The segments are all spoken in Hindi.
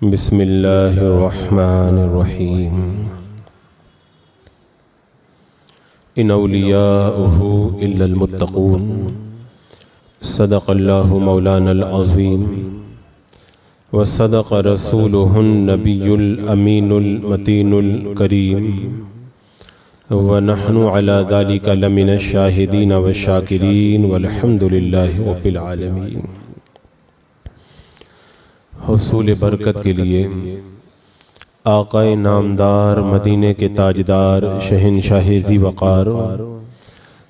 बिस्मिल्लाहिर्रहमानिर्रहीम। इन औलियाउहु इल्लल मुत्तक़ून। सदक़ल्लाहु मौलानल अज़ीम व सदक़ रसूलुहुन नबियुल अमीनुल मतीनुल करीम व नहनु अला ज़ालिका लमिनश शाहिदीन व शाकिरीन वल्हम्दुलिल्लाहि रब्बिल आलमीन। हुसूल बरकत के लिए आक़ाए नामदार मदीने के ताजदार शहंशाह ज़ी वक़ार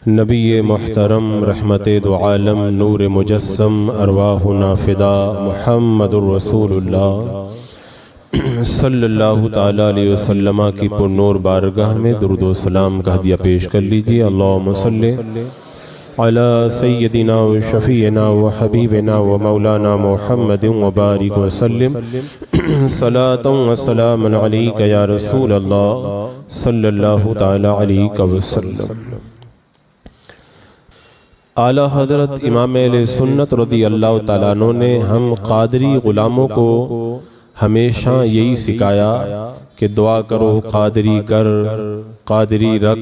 नबी मुहतरम रहमते दो आलम नूर मुजस्सम अरवाहु नाफिदा मुहम्मदुर रसूलुल्लाह सल्लल्लाहु ताला अलैहि वसल्लम की पुरनूर बारगाह में दुरूद व सलाम का हदिया पेश कर लीजिए। अल्लाहुम्मा सल्लि अला सय्यदिना व शफ़ीना व हबीबना व मौलाना मुहम्मदिन व बारिक व सल्लिम सलातन व सलामन अलैका या रसूल अल्लाह सल्लल्लाहु ताला अलैहि वसल्लम। आला हज़रत इमाम अहले सुन्नत रज़ी अल्लाह ताला अन्हु ने हम क़ादरी ग़ुलामों को हमेशा यही सिखाया कि दुआ करो क़ादरी कर, क़ादरी रख,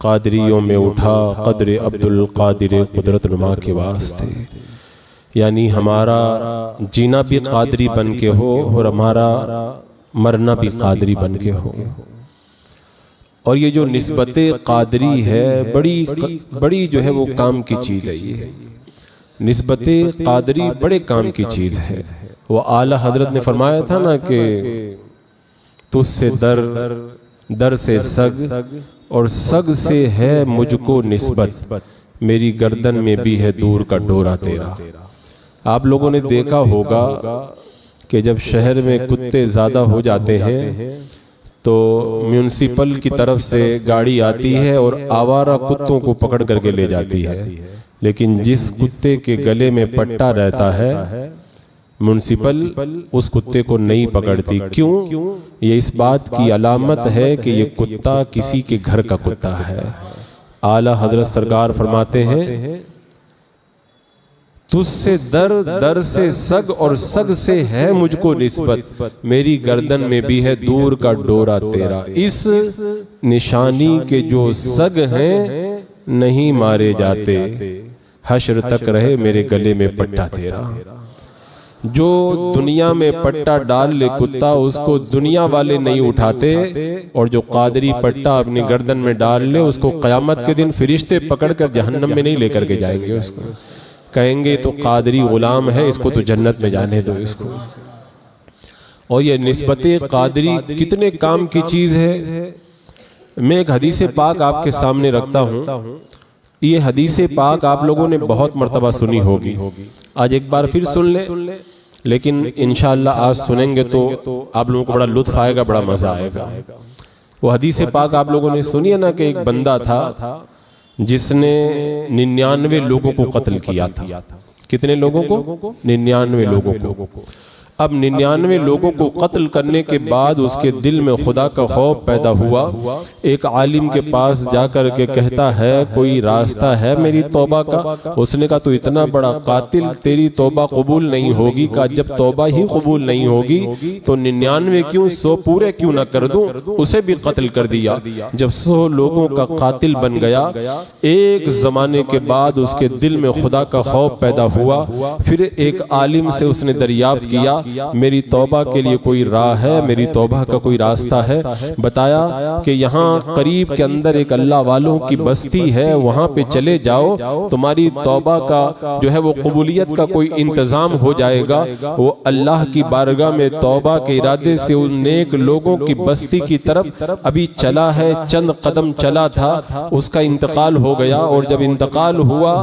क़ादरियों में उठा क़द्र अब्दुल क़ादिर कुदरत नुमा के वास्ते। यानी हमारा जीना भी क़ादरी बन के हो और हमारा मरना भी क़ादरी बन के हो। और ये जो निस्बत क़ादरी है बड़ी जो है वो काम की चीज़ है। ये निस्बत क़ादरी बड़े काम की चीज़ है। वो आला हजरत ने फरमाया था ना कि तुझसे दर, दर से सग और सग से है मुझको निस्बत, मेरी गर्दन में भी है दूर का डोरा तेरा। आप लोगों ने देखा होगा कि जब शहर में कुत्ते ज़्यादा हो जाते हैं तो म्यूनिसिपल की तरफ से गाड़ी आती है और आवारा कुत्तों को पकड़ करके ले जाती है। लेकिन जिस कुत्ते के गले में पट्टा रहता है म्यूनिसिपल उस कुत्ते को नहीं पकड़ती। क्यों? ये इस बात की अलामत है कि ये कुत्ता किसी के घर का कुत्ता है। आला हजरत सरकार फरमाते हैं तुझसे दर, दर से सग और सग से है मुझको निस्बत, मेरी गर्दन में भी है दूर का डोरा तेरा। इस निशानी के जो सग हैं नहीं मारे जाते, हश्र तक रहे मेरे गले में पट्टा तेरा। जो दुनिया में पट्टा डाल ले कुत्ता उसको दुनिया वाले नहीं उठाते, और जो क़ादरी पट्टा अपनी गर्दन में डाल ले उसको क़यामत के दिन फरिश्ते पकड़कर जहन्नम में नहीं लेकर के जाएंगे। उसको कहेंगे तो क़ादरी ग़ुलाम है, इसको तो जन्नत में जाने दो इसको। और ये निस्बत क़ादरी कितने काम की चीज़ है। मैं एक हदीस पाक आपके सामने रखता हूँ। ये हदीस पाक आप लोगों ने बहुत मर्तबा सुनी होगी, आज एक बार फिर सुन ले। लेकिन इंशाअल्लाह आज सुनेंगे तो आप लोगों को बड़ा लुत्फ़ आएगा, बड़ा मज़ा आएगा। वो हदीस पाक आप लोगों ने सुनी है ना कि एक बंदा था जिसने 99 लोगों को कत्ल किया था। कितने लोगों को? 99 लोगों को। अब 99 लोगों को कत्ल करने के बाद उसके दिल में खुदा का खौफ पैदा हुआ। एक आलिम के पास जाकर के कहता है कोई रास्ता है मेरी तौबा का? उसने कहा तो इतना बड़ा कातिल, तेरी तौबा कबूल नहीं होगी। का जब तौबा ही कबूल नहीं होगी तो 99 क्यों 100 पूरे क्यों ना कर दूं? उसे भी कत्ल कर दिया। जब 100 लोगों का कातिल बन गया, एक जमाने के बाद उसके दिल में खुदा का खौफ पैदा हुआ। फिर एक आलिम से उसने दरियाफ्त किया मेरी तौबा के लिए कोई राह है, मेरी तौबा का कोई रास्ता है? बताया कि यहाँ करीब के अंदर एक अल्लाह वालों की बस्ती है, वहाँ पे चले जाओ, तुम्हारी तौबा का जो है वो कबूलियत का कोई इंतजाम हो जाएगा। वो अल्लाह की बारगाह में तौबा के इरादे से उन नेक लोगों की बस्ती की तरफ अभी चला है, चंद कदम चला था, उसका इंतकाल हो गया। और जब इंतकाल हुआ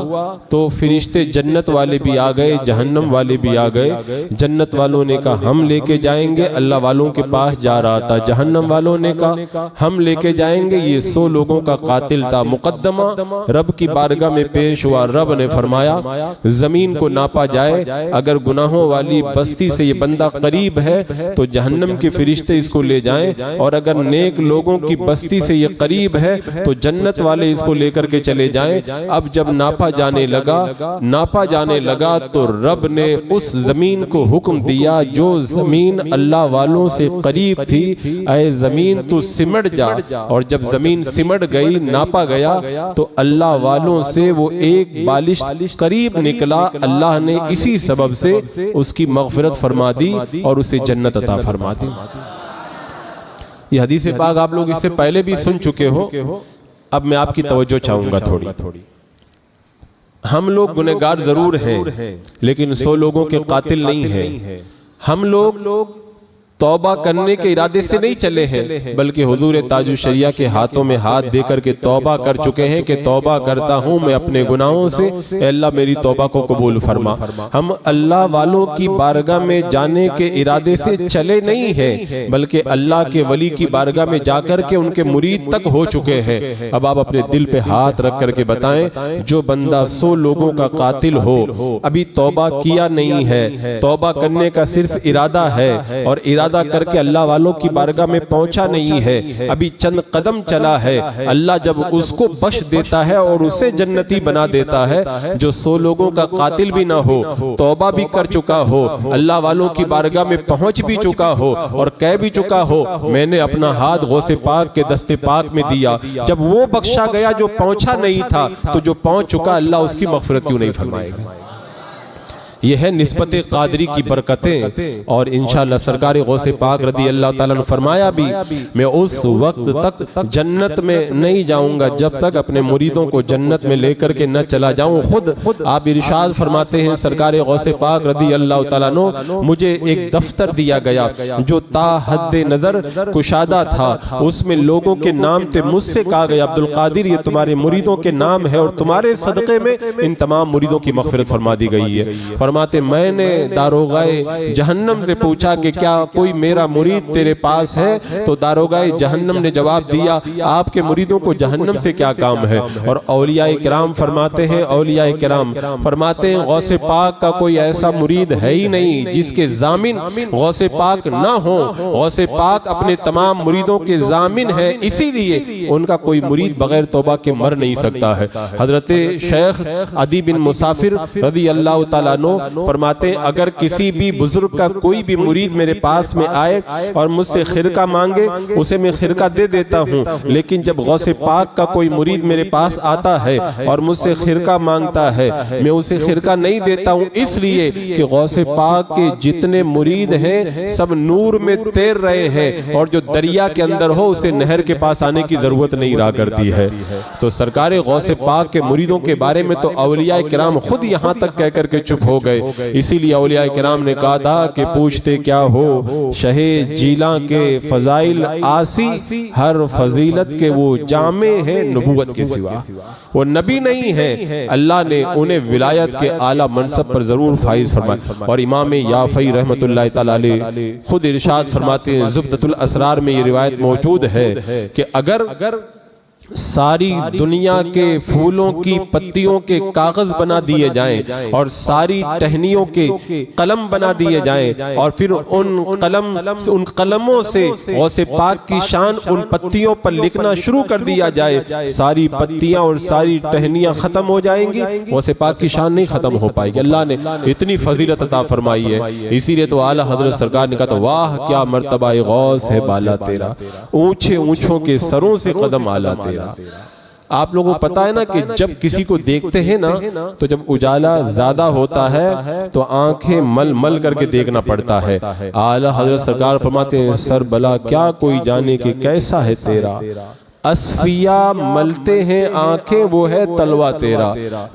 तो फरिश्ते जन्नत वाले भी आ गए, जहन्नम वाले भी आ गए। जन्नत वालों ने कहा हम लेके जाएंगे, अल्लाह वालों के पास जा रहा था। जहन्नम वालों ने कहा हम लेके जाएंगे। ये 100 लोगों का कातिल था। मुकद्दमा रब की बारगाह में पेश हुआ। रब ने फरमाया जमीन को नापा जाए, अगर गुनाहों वाली बस्ती से ये बंदा करीब है तो जहन्नम के फरिश्ते इसको ले जाएं, और अगर नेक लोगों की बस्ती से ये करीब है तो जन्नत वाले इसको लेकर के चले जाएं। अब जब नापा जाने लगा तो रब ने उस जमीन को हुक्म दिया दिया जो जमीन अल्लाह वालों से करीब थी, ऐ जमीन तू सिमट जा। और जब जमीन सिमट गई, नापा गया, तो अल्लाह वालों से वो एक बालिश करीब निकला। अल्लाह ने इसी सबब से उसकी मग़फ़िरत फरमा दी और उसे जन्नत अता फरमा दी। ये हदीस पाक आप लोग इससे पहले भी सुन चुके हो। अब मैं आपकी तवज्जो चाहूंगा थोड़ी। हम लोग गुनहगार जरूर हैं, लेकिन 100 लोगों के कातिल नहीं हैं। हम लोग तौबा करने के इरादे से नहीं चले हैं, बल्कि हुजूर ताजुश शरिया के हाथों में हाथ देकर के तौबा कर चुके हैं कि तौबा करता हूं मैं अपने गुनाहों से, अल्लाह मेरी तौबा को कबूल फरमा। हम अल्लाह वालों की बारगाह में जाने के इरादे से चले नहीं हैं, बल्कि अल्लाह के वली की बारगाह में जाकर के उनके मुरीद तक हो चुके हैं। अब आप अपने दिल पे हाथ रख करके बताएं, जो बंदा 100 लोगों का कातिल हो, अभी तौबा किया नहीं है, तौबा करने का सिर्फ इरादा है और इरादा करके अल्लाह वालों की बारगाह में पहुंचा नहीं है, अभी चंद कदम चला है, अल्लाह जब उसको बख्श देता है और उसे जन्नती बना देता है। जो 100 लोगों का कातिल भी ना हो, तौबा भी कर चुका हो, अल्लाह वालों की बारगाह में पहुंच भी चुका हो और कह भी चुका हो मैंने अपना हाथ गौसे पाक के दस्ते पाक में दिया, जब वो बख्शा गया जो पहुंचा नहीं था, तो जो पहुंच चुका अल्लाह उसकी मग़फ़िरत क्यों नहीं फरमाएगा। यह है निस्बत कादरी की बरकतें। और इंशाअल्लाह सरकार गौसे पाक रदी अल्लाह ताला ने फरमाया भी, मैं उस वक्त तक जन्नत में नहीं जाऊंगा जब तक अपने मुरीदों को जन्नत में लेकर के न चला जाऊं। खुद आप इरशाद फरमाते हैं सरकार गौसे पाक रदी अल्लाह ताला ने, मुझे एक दफ्तर दिया गया जो ता हद्दे नजर कुशादा था, उसमें लोगों के नाम थे। मुझसे कहा गया अब्दुल कादिर ये तुम्हारे मुरीदों के नाम है और तुम्हारे सदक़े में इन तमाम मुरीदों की मग़फ़िरत फरमा दी गई है। फरमाते मैंने दारोगाए जहन्नम से पूछा कि क्या कोई मेरा मुरीद तेरे पास है, तो दारोगाए जहन्नम ने जवाब दिया आपके मुरीदों को जहन्नम से क्या काम है। और औलियाए किराम फरमाते हैं, औलियाए किराम फरमाते हैं गौसे पाक का कोई ऐसा मुरीद है ही नहीं जिसके जामिन गौसे पाक ना हो। गौसे पाक अपने तमाम मुरीदों के जामिन है, इसीलिए उनका कोई मुरीद बगैर तौबा के मर नहीं सकता है। हजरत शेख अदी बिन मुसाफिर रदी अल्लाह ताला अन्हु फरमाते हैं अगर किसी भी बुजुर्ग का कोई भी मुरीद मेरे पास में आए और मुझसे खिरका मांगे, उसे मैं खिरका दे देता हूँ, लेकिन जब गौसे पाक का कोई मुरीद मेरे पास आता है और मुझसे खिरका मांगता है, मैं उसे खिरका नहीं देता हूँ, इसलिए कि गौसे पाक के जितने मुरीद हैं सब नूर में तैर रहे हैं और जो दरिया के अंदर हो उसे नहर के पास आने की जरूरत नहीं रहा करती है। तो सरकार गौसे पाक के मुरीदों के बारे में तो औलियाए किराम खुद यहाँ तक कह करके चुप हो गए। इसीलिए औलियाए किराम ने कहा था कि पूछते क्या हो शहे जीला के फजाइल आसी, हर फजीलत के वो जामे हैं नबूवत के सिवा। वो नबी नहीं है, अल्लाह ने उन्हें विलायत के आला मनसब पर जरूर फाइज फरमाया। और इमाम याफई रहमतुल्लाह तआला अलैह खुद इरशाद फरमाते हैं, ज़ुब्दतुल असरार में ये रिवायत मौजूद है कि अगर सारी दुनिया के फूलों की पत्तियों के कागज बना दिए जाएं और सारी टहनियों के कलम बना दिए जाएं और फिर उन कलमों से गौसे पाक की शान उन पत्तियों पर लिखना शुरू कर दिया जाए, सारी पत्तियां और सारी टहनियां खत्म हो जाएंगी, गौसे पाक की शान नहीं खत्म हो पाएगी। अल्लाह ने इतनी फजीलत अता फरमाई है। इसीलिए तो आला हजरत सरकार ने कहा था वाह क्या मर्तबा गौस है बाला तेरा, ऊंचे ऊंचों के सरों से कदम आला तेरा। आप लोगों को पता है ना कि जब किसी को देखते हैं ना तो जब उजाला ज्यादा होता है तो आंखें मल मल करके देखना पड़ता है। आला हजरत सरकार फरमाते हैं सर भला क्या कोई जाने कि कैसा है तेरा, असफिया मलते हैं आंखें वो है तलवा तेरा।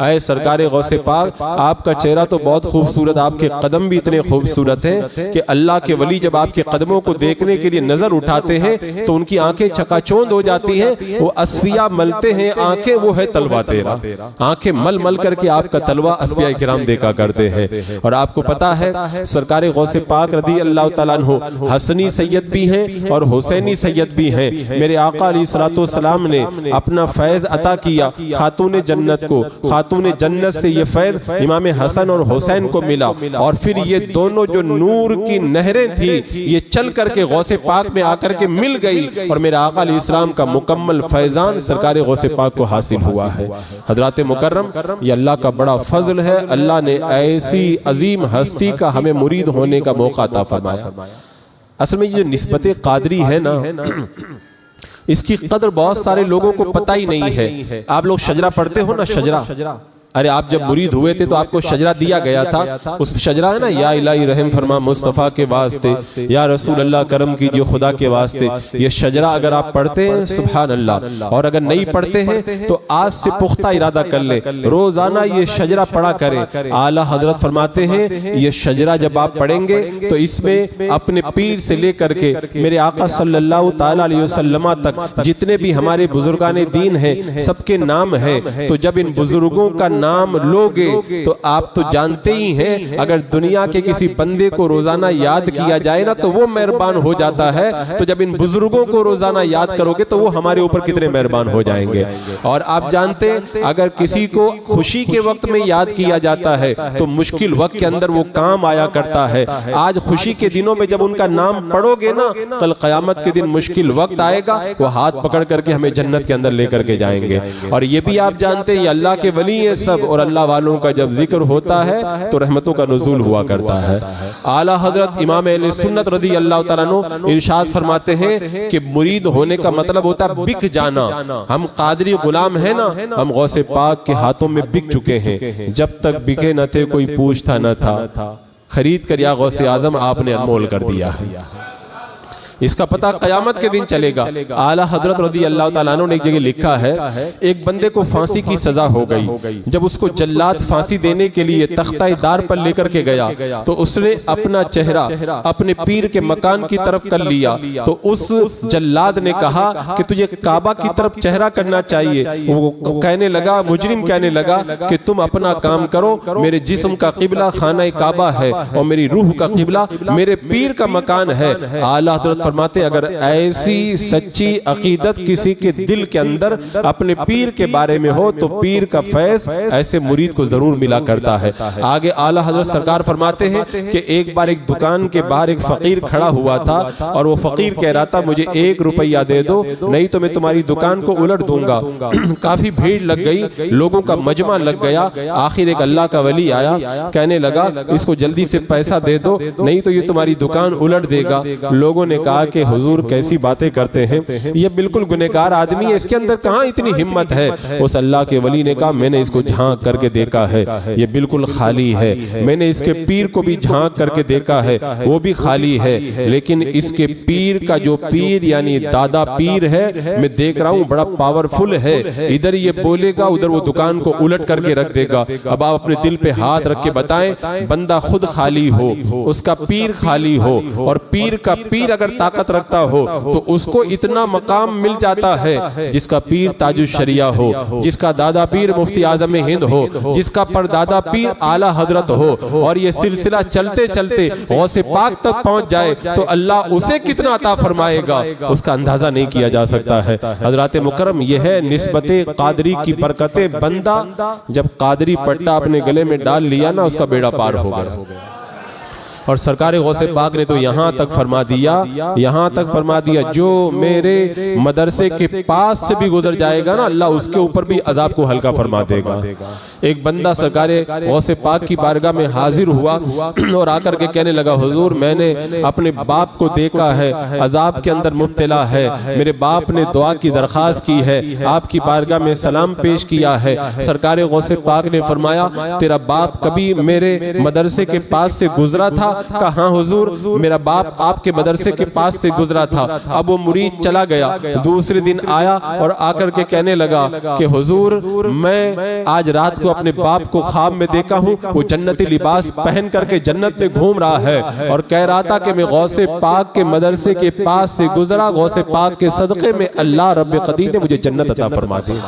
ऐ सरकार गौसे पाक आपका चेहरा तो बहुत खूबसूरत, आपके कदम भी इतने खूबसूरत हैं कि अल्लाह के वली जब आपके कदमों को देखने के लिए नजर उठाते हैं तो उनकी आंखें चकाचौंध हो जाती हैं। वो असफिया मलते हैं आंखें वो है तलवा तेरा, आंखें मल मल करके आपका तलवा असफिया किराम देखा करते हैं। और आपको पता है सरकार गौसे पाक रदी अल्लाह तआला अन्हु हसनी सैयद भी हैं और हुसैनी सैयद भी हैं। मेरे आका अलैहिस्सलातु अलैहिस्सलाम ने अपना फैज़ अता किया खातून जन्नत को, खातून जन्नत से ये फैज़ इमाम हसन और हुसैन को मिला, और फिर ये दोनों जो नूर की नहरें थी ये चल करके गौसे पाक में आकर के मिल गई, और मेरे आका अलैहिस्सलाम का मुकम्मल फैज़ान सरकार गौसे पाक को हासिल हुआ है। हज़रात मुकर्रम, ये अल्लाह का बड़ा फजल है, अल्लाह ने ऐसी अजीम हस्ती का हमें मुरीद होने का मौका अता फरमाया। असल में ये जो निस्बत कादरी है ना, इसकी कदर बहुत सारे लोगों को पता ही नहीं है। आप लोग शजरा पढ़ते हो ना, शजरा, अरे आप जब मुरीद हुए थे तो आपको शजरा दिया गया था। उस शजरा है ना, या इलाही रहम फरमा मुस्तफ़ा के वास्ते, या रसूल अल्लाह करम कीजिए खुदा के वास्ते। ये शजरा अगर आप पढ़ते हैं सुभान अल्लाह, और अगर नहीं पढ़ते हैं तो आज से पुख्ता इरादा कर ले, रोजाना ये शजरा पढ़ा करें। आला हजरत फरमाते हैं ये शजरा जब आप पढ़ेंगे तो इसमें अपने पीर से लेकर के मेरे आका सल्लल्लाहु ताला अलैहि वसल्लम तक जितने भी हमारे बुजुर्गाने दीन हैं सबके नाम है। तो जब इन बुजुर्गों का नाम लोगे तो आप तो जानते ही हैं, अगर दुनिया के किसी बंदे को रोजाना याद किया जाए ना तो वो मेहरबान हो जाता है, तो जब इन बुजुर्गों को रोजाना याद करोगे तो वो हमारे ऊपर कितने मेहरबान हो जाएंगे। और आप जानते हैं अगर किसी को खुशी के वक्त में याद किया जाता है तो मुश्किल वक्त के अंदर वो काम आया करता है। आज खुशी के दिनों में जब उनका नाम पढ़ोगे ना, कल क़यामत के दिन मुश्किल वक्त आएगा, वो हाथ पकड़ करके हमें जन्नत के अंदर लेकर के जाएंगे। और ये भी आप जानते हैं ये अल्लाह के वली है सब, और अल्लाह वालों का जब जिक्र होता है तो रहमतों का नुज़ूल हुआ करता है। आला हजरत इमाम अहले सुन्नत रज़ी अल्लाह तआला अन्हु इरशाद फरमाते हैं कि मुरीद होने का मतलब होता है बिक जाना। हम कादरी गुलाम है ना, हम गौसे पाक के हाथों में बिक चुके हैं। जब तक बिके न थे कोई पूछता न था, खरीद कर या गौसे आजम आपने अनमोल कर दिया है। इसका पता क़यामत के दिन चलेगा। आला हजरत रज़ी अल्लाह तआला अन्हु ने एक जगह लिखा है, एक बंदे को फांसी की सजा हो गई। जब उसको जल्लाद फांसी देने के लिए तख्ता दार पर लेकर के गया तो उसने अपना चेहरा अपने पीर के मकान की तरफ कर लिया। तो उस जल्लाद ने कहा कि तुझे काबा की तरफ चेहरा करना चाहिए। वो कहने लगा, मुजरिम कहने लगा कि तुम अपना काम करो, मेरे जिस्म का किबला खाना काबा है और मेरी रूह का किबला मेरे पीर का मकान है। आला हजरत फरमाते अगर ऐसी सच्ची अकीदत किसी के दिल के अंदर अपने पीर के बारे में हो तो पीर का फैज़ ऐसे मुरीद को जरूर मिला करता है। आगे आला हजरत सरकार फरमाते हैं कि एक बार एक दुकान के बाहर एक फकीर खड़ा हुआ था और वो फकीर कह रहा था मुझे 1 रुपया दे दो, नहीं तो मैं तुम्हारी दुकान को उलट दूंगा। काफी भीड़ लग गई, लोगों का मजमा लग गया। आखिर एक अल्लाह का वली आया, कहने लगा इसको जल्दी से पैसा दे दो नहीं तो ये तुम्हारी दुकान उलट देगा। लोगों ने कहा कि हुजूर कैसी बातें करते हैं, ये बिल्कुल गुनहगार आदमी है, इसके अंदर कहाँ इतनी हिम्मत है। उस अल्लाह के वली ने कहा मैंने इसको झांक करके देखा है, ये बिल्कुल खाली है। मैंने इसके पीर को भी झांक करके देखा है, वो भी खाली है। लेकिन इसके पीर का जो पीर यानी दादा पीर है, मैं देख रहा हूँ बड़ा पावरफुल है। इधर ये बोलेगा उधर वो दुकान को उलट करके रख देगा। अब आप अपने दिल पे हाथ रख के बताएं, बंदा खुद खाली हो, उसका पीर खाली हो और पीर का पीर अगर ताकत रखता हो तो उसको इतना मकाम मिल जाता है जिसका पीर ताजुश शरिया हो, जिसका दादा पीर मुफ्ती आज़म हिंद हो, जिसका परदादा पीर आला हजरत हो। और ये सिलसिला चलते चलते गौसे पाक तक पहुंच जाए तो अल्लाह उसे कितना अता फरमाएगा उसका अंदाजा नहीं किया जा सकता है। हजरात मुकर्रम यह है निस्बते कादरी की बरकतें। बंदा जब कादरी पट्टा अपने गले में डाल लिया ना उसका बेड़ा पार हो गया। और सरकार गौसे पाक ने तो यहाँ तक फरमा दिया जो मेरे मदरसे के पास से भी गुजर जाएगा ना अल्लाह उसके ऊपर भी अजाब को हल्का फरमा देगा। एक बंदा सरकार गौसे पाक की बारगाह में हाजिर हुआ और आकर के कहने लगा हुजूर मैंने अपने बाप को देखा है, अजाब के अंदर मुब्तला है, मेरे बाप ने दुआ की दरख्वास्त की है, आपकी बारगाह में सलाम पेश किया है। सरकार गौसे पाक ने फरमाया तेरा बाप कभी मेरे मदरसे के पास से गुजरा था? कहा हुजूर मेरा बाप आपके मदरसे के पास से गुजरा था। अब वो मुरीद चला गया, दूसरे दिन आया और आकर के कहने लगा कि हुजूर मैं आज रात को अपने बाप को ख्वाब में देखा हूँ, वो जन्नती लिबास पहन करके जन्नत में घूम रहा है और कह रहा था कि मैं गौसे पाक के मदरसे के पास से गुजरा, गौसे पाक के सदक़े में अल्लाह रब्बे क़दीर ने मुझे जन्नत अता फरमा दी।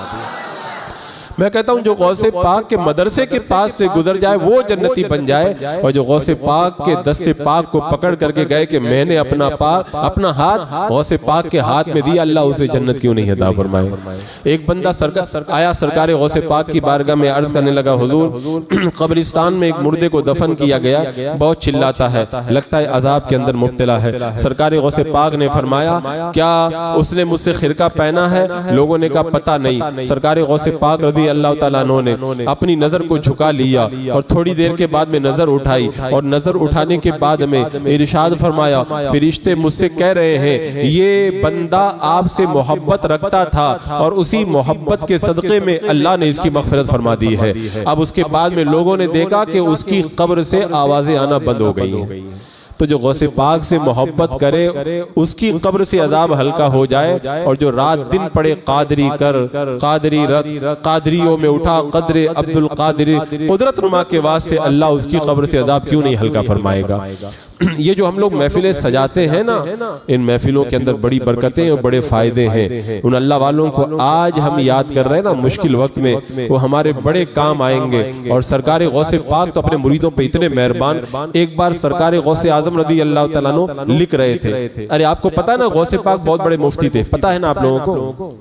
मैं कहता हूं जो गौसे पाक के मदरसे के पास से गुजर जाए वो जन्नती बन जाए, और जो गौसे पाक के दस्ते पाक को पकड़ करके गए कि मैंने अपना हाथ गौसे पाक के हाथ में दिया, अल्लाह उसे जन्नत क्यों नहीं अता फरमाए। एक बंदा सरकार गौसे पाक की बारगाह में अर्ज करने लगा, हुजूर कब्रिस्तान में एक मुर्दे को दफन किया गया, बहुत चिल्लाता है, लगता है अजाब के अंदर मुब्तला है। सरकार गौसे पाक ने फरमाया क्या उसने मुझसे खिरका पहना है? लोगों ने कहा पता नहीं। सरकार गौसे पाक रज़ी अल्लाह तआला अन्हु ने अपनी नजर को झुका लिया और थोड़ी देर के बाद में नजर उठाई, और नजर उठाने के बाद में इरशाद फरमाया, फरिश्ते मुझसे कह रहे हैं ये बंदा आपसे मोहब्बत रखता था और उसी मोहब्बत के सदक़े में अल्लाह ने इसकी मग़फ़िरत फरमा दी है। अब उसके बाद में लोगों ने देखा कि उसकी कब्र से आवाजें आना बंद हो गई हैं। तो जो गौसे पाक से मोहब्बत करे उसकी कब्र से अजाब हल्का हो जाए, और जो रात दिन पड़े कादरी कर कादरी रख कादरियों में उठा कदरे अब्दुल कादिर कुदरत नुमा के वास्ते अल्लाह उसकी कब्र से अजाब क्यों नहीं हल्का फरमाएगा। ये जो हम लोग महफिलें सजाते हैं ना, इन महफिलों के अंदर बड़ी बरकतें और बड़े फायदे हैं। उन अल्लाह वालों को आज हम याद कर रहे हैं ना, मुश्किल वक्त में वो हमारे बड़े काम आएंगे। और सरकार गौसे पाक तो अपने मुरीदों पे इतने मेहरबान, एक बार सरकार गौसे आजम रज़ी अल्लाह तआला अन्हु लिख रहे थे, अरे आपको पता है ना गौसे पाक बहुत बड़े मुफ्ती थे, पता है ना आप लोगों को?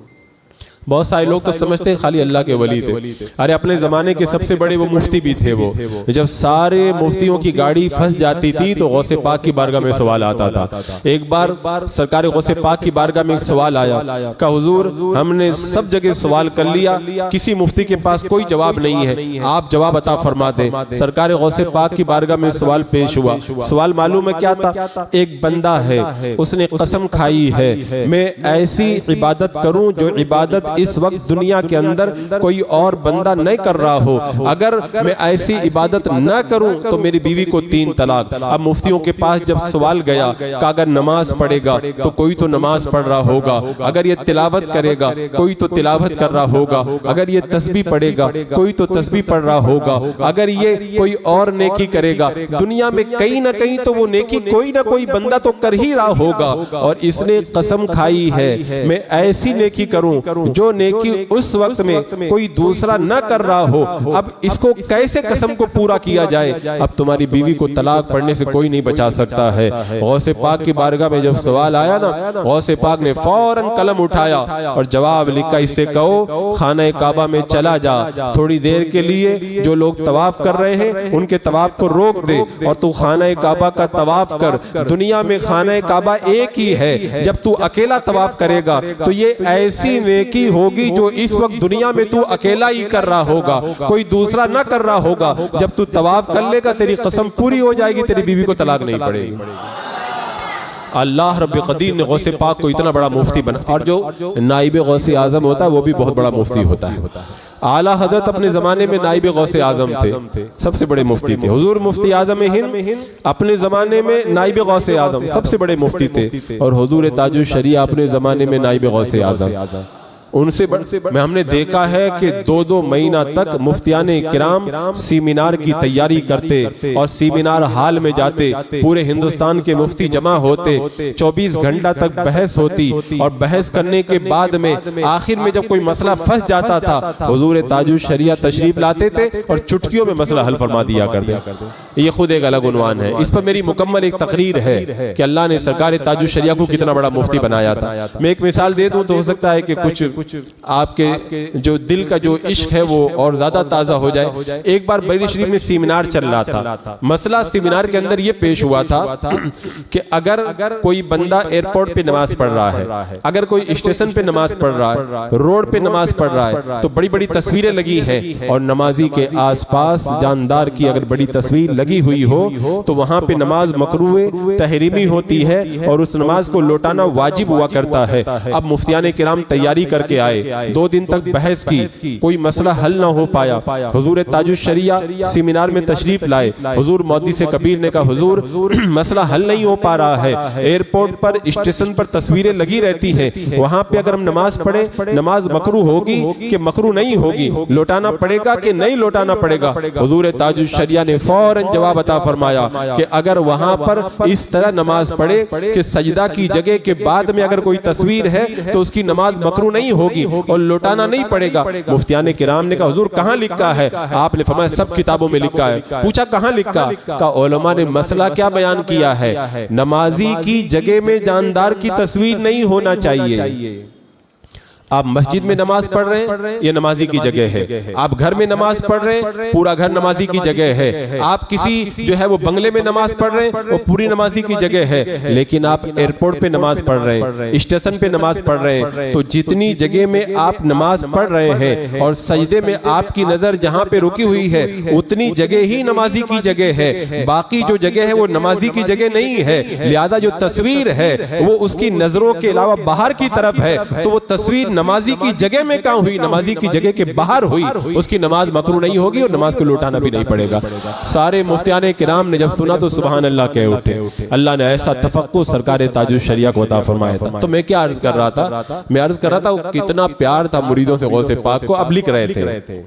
बहुत सारे लोग तो समझते हैं खाली अल्लाह के वली थे, अरे अपने जमाने के सबसे बड़े वो मुफ्ती भी थे। वो जब सारे मुफ्तियों की गाड़ी फंस जाती थी तो गौसे पाक की बारगाह में सवाल आता था। एक बार सरकार गौसे पाक की बारगाह में एक सवाल आया, कहा हुजूर हमने सब जगह सवाल कर लिया, किसी मुफ्ती के पास कोई जवाब नहीं है, आप जवाब अता फरमा दें। सरकार गौसे पाक की बारगाह में सवाल पेश हुआ। सवाल मालूम है क्या था? एक बंदा है, उसने कसम खाई है मैं ऐसी इबादत करूं जो इबादत इस वक्त दुनिया के अंदर कोई और बंदा नहीं कर रहा हो, अगर मैं ऐसी इबादत न करूं तो मेरी बीवी को 3 तलाक। अब मुफ्तियों के पास जब सवाल गया कि अगर नमाज पढ़ेगा तो कोई तो नमाज पढ़ रहा होगा, अगर ये तिलावत करेगा कोई तो तिलावत कर रहा होगा, अगर ये तस्बीह पढ़ेगा कोई तो तस्बीह पढ़ रहा होगा, अगर ये कोई और नेकी करेगा दुनिया में कहीं ना कहीं तो वो नेकी कोई ना कोई बंदा तो कर ही रहा होगा। और इसने कसम खाई है मैं ऐसी नेकी करूं जो नेकी उस वक्त में कोई दूसरा न कर रहा हो। अब इसको कैसे कसम को पूरा किया जाए? अब तुम्हारी बीवी को तलाक पढ़ने से कोई नहीं बचा सकता है। गौसे पाक की बारगाह में जब सवाल आया ना, गौसे पाक ने फौरन कलम उठाया और जवाब लिखा, इससे कहो खाना काबा में चला जा, थोड़ी देर के लिए जो लोग तवाफ कर रहे हैं उनके तवाफ को रोक दे और तू खाना काबा का तवाफ कर। दुनिया में खाना काबा एक ही है, जब तू अकेला तवाफ करेगा तो ये ऐसी नेकी होगी जो इस वक्त दुनिया में तू अकेला ही कर रहा होगा, कोई दूसरा ना कर रहा होगा। जब तू तवाफ कर लेगा तेरी कसम पूरी हो जाएगी, तेरी बीवी को तलाक नहीं पड़ेगी। अल्लाह रब्बुल कदीर ने गौसे पाक को इतना बड़ा मुफ्ती बना। और जो नाइब गौसे आजम होता है वो भी बहुत बड़ा मुफ्ती होता है। आला हजरत अपने जमाने में नाइब गौसे आजम थे, सबसे बड़े मुफ्ती थे। हुजूर मुफ्ती आजम हिंद अपने जमाने में नाइब गौसे आजम सबसे बड़े मुफ्ती थे, और हुजूर ताजुल शरिया अपने जमाने में नाइब गौसे आजम। उनसे में हमने देखा है कि 2-2 महीना तक मुफ्तियाने किराम सेमिनार की तैयारी करते और सेमिनार हाल में जाते, पूरे हिंदुस्तान के मुफ्ती जमा होते, 24 घंटा तक बहस होती, और बहस करने के बाद में आखिर में जब कोई मसला फंस जाता था हुजूर ताजुल शरिया तशरीफ लाते थे और चुटकियों में मसला हल फरमा दिया करते। ये खुद एक अलग उन्वान है, इस पर मेरी मुकम्मल एक तकरीर है कि अल्लाह ने सरकार ताजुल शरिया को कितना बड़ा मुफ्ती बनाया था। मैं एक मिसाल दे दूं तो हो सकता है कि कुछ आपके जो दिल का जो इश्क है वो और ज्यादा ताजा हो जाए। एक बार बरेली शरीफ में सेमिनार चल रहा था, मसला सेमिनार के अंदर ये पेश हुआ था कि अगर कोई बंदा एयरपोर्ट पे नमाज पढ़ रहा है, अगर कोई स्टेशन पे नमाज पढ़ रहा है, रोड पे नमाज पढ़ रहा है, तो बड़ी बड़ी तस्वीरें लगी हैं और नमाजी के आसपास जानदार की अगर बड़ी तस्वीर लगी हुई हो तो वहां पे नमाज मकरूह तहरीमी होती है और उस नमाज को लौटाना वाजिब हुआ करता है। अब मुफ्तियाने किराम तैयारी करके आए, 2 दिन तक बहस की, कोई मसला हल ना हो पाया। हुजूर ताजुल शरिया सेमिनार में तशरीफ लाए। हुजूर मौदी से कबीर ने कहा, हुजूर मसला हल नहीं हो पा रहा है, एयरपोर्ट पर स्टेशन पर तस्वीरें लगी रहती हैं, वहां पे अगर हम नमाज पढ़े नमाज मकरूह होगी कि मकरूह नहीं होगी, लौटाना पड़ेगा कि नहीं लौटाना पड़ेगा? हुजूर ताजुल शरिया ने फौरन जवाब अता फरमाया कि अगर वहां पर इस तरह नमाज पढ़े कि सजदा की जगह के बाद में अगर कोई तस्वीर है तो उसकी नमाज मकरूह नहीं होगी और लौटाना नहीं पड़ेगा। मुफ्तियाने किराम ने कहा हुजूर कहाँ लिखा है? आपने फरमाया सब किताबों में लिखा है। पूछा कहाँ लिखा? का उलमा ने मसला क्या बयान किया है, नमाजी की जगह में जानदार की तस्वीर नहीं होना चाहिए। आप मस्जिद में नमाज पढ़ रहे हैं, ये नमाजी की जगह है। आप घर में नमाज पढ़ रहे हैं, पूरा घर नमाजी की जगह है। आप किसी जो है वो बंगले में नमाज पढ़ रहे हैं, वो पूरी नमाजी की जगह है। लेकिन आप एयरपोर्ट पे नमाज पढ़ रहे हैं, स्टेशन पे नमाज पढ़ रहे हैं, तो जितनी जगह में आप नमाज पढ़ रहे हैं और सजदे में आपकी नजर जहां पे रुकी हुई है उतनी जगह ही नमाजी की जगह है। बाकी जो जगह है वो नमाजी की जगह नहीं है। लिहाजा जो तस्वीर है वो उसकी नजरों के अलावा बाहर की तरफ है, तो वो तस्वीर नमाजी की जगह में कहां हुई? नमाजी की जगह के बाहर हुई। उसकी नमाज मकरूह नहीं होगी और नमाज को लौटाना भी नहीं पड़ेगा। सारे मुफ्तियाने किराम ने जब सुना तो सुभान अल्लाह कह उठे। अल्लाह ने ऐसा तफक्कुर सरकार ताजुल शरिया को अता फरमाया था। तो मैं क्या अर्ज कर रहा था? मैं अर्ज कर रहा था कितना प्यार था मुरीदों से गौसे पाक को। अब लिख रहे थे,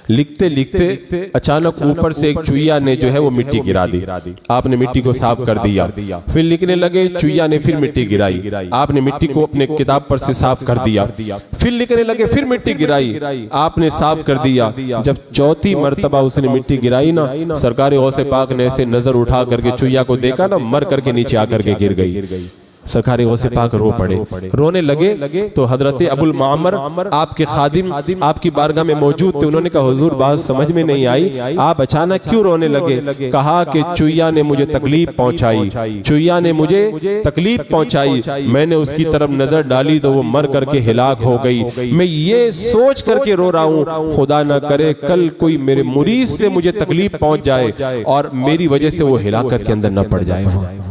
लिखते लिखते अचानक ऊपर से एक चुईया ने जो है वो मिट्टी गिरा दी। आपने मिट्टी को साफ कर दिया, फिर लिखने लगे, चुईया ने फिर मिट्टी गिराई। आपने मिट्टी को अपने किताब पर से साफ कर दिया, फिर लिखने लगे, फिर मिट्टी गिराई, आपने साफ कर दिया। जब चौथी मर्तबा उसने मिट्टी गिराई ना, सरकार गौसे पाक ने ऐसे नजर उठा करके चुईया को देखा ना, मर करके नीचे आकर के गिर गई। सरकार गौसे पाक रो पड़े। रोने लगे तो हजरत अबुल मामर आपके खादिम आपकी बारगाह में मौजूद थे। उन्होंने कहा हुजूर बात समझ में नहीं आई, आप अचानक क्यों रोने लगे? कहा कि चुईया ने मुझे तकलीफ पहुंचाई, चुईया ने मुझे तकलीफ पहुंचाई, मैंने उसकी तरफ नजर डाली तो वो मर करके हिलाक हो गई। मैं ये सोच करके रो रहा हूँ, खुदा ना करे कल कोई मेरे मुरीद से मुझे तकलीफ पहुंच जाए और मेरी वजह से वो हिलाकत के अंदर न पड़ जाए।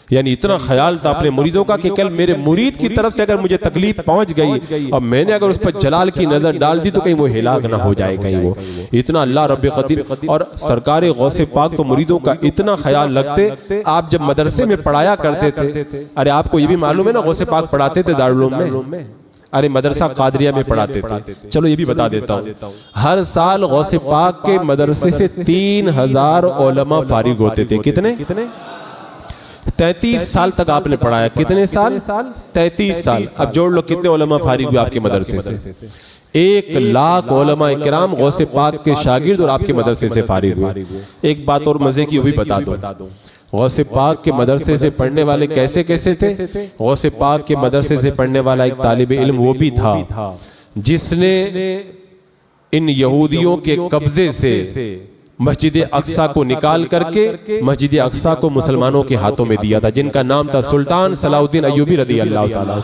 यानी इतना ख्याल था अपने मुरीदों का कि कल मेरे मुरीद की तरफ से अगर मुझे तकलीफ पहुंच गई और मैंने अगर उस पर जलाल की नजर डाल दी तो कहीं वो हिलाक ना हो जाए, कहीं वो। इतना अल्लाह रब्बे कदीर और सरकार गौसे पाक तो मुरीदों का इतना ख्याल रखते। आप जब मदरसे में पढ़ाया करते थे, अरे आपको ये भी मालूम है ना गौसे पाक पढ़ाते थे दारुल उलूम में, अरे मदरसा कादरिया में पढ़ाते थे। चलो ये भी बता देता हूँ, हर साल गौसे पाक के मदरसे से 3000 उलमा फारिग होते थे। कितने? 33 साल तक आपने पढ़ाया। कितने साल? 33 साल। अब जोड़ लो कितने उलमा फारिग हुए आपके मदरसे से? 1 लाख उलमा किराम गौसे पाक के शागिर्द और आपके मदरसे से फारिग हुए। एक बात और मजे की वो भी बता दो, गौसे पाक के मदरसे से पढ़ने वाले कैसे कैसे थे? गौसे पाक के मदरसे से पढ़ने वाला एक तालिब इल्म वो भी था जिसने इन यहूदियों के कब्जे से मस्जिद अक्सा को निकाल करके मस्जिद अक्सा को मुसलमानों के हाथों में दिया था, जिनका नाम था सुल्तान सलाउद्दीन अय्यूबी रदी अल्लाह ताला।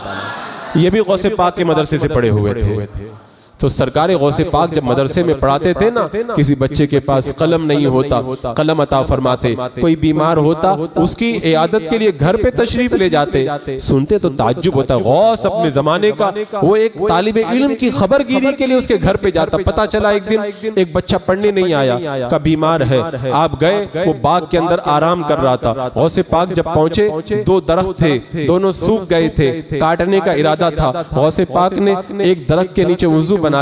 ये भी गौसे पाक के मदरसे से पढ़े हुए थे। तो सरकार गौसे पाक जब मदरसे में पढ़ाते थे ना, किसी बच्चे के पास कलम नहीं होता, कलम अता फरमाते, कोई बीमार होता उसकी इयादत के लिए घर पे तशरीफ ले जाते। सुनते तो ताज्जुब होता, गौस अपने जमाने का वो एक तालिबे इल्म की खबरगिरी के लिए उसके घर पे जाता। पता चला एक दिन एक बच्चा पढ़ने नहीं आया, का बीमार है। आप गए, वो बाग के अंदर आराम कर रहा था। गौसे पाक जब पहुंचे, 2 दरख्त थे, दोनों सूख गए थे, काटने का इरादा था। गौसे पाक ने एक दरख्त के नीचे वुजू बनाया,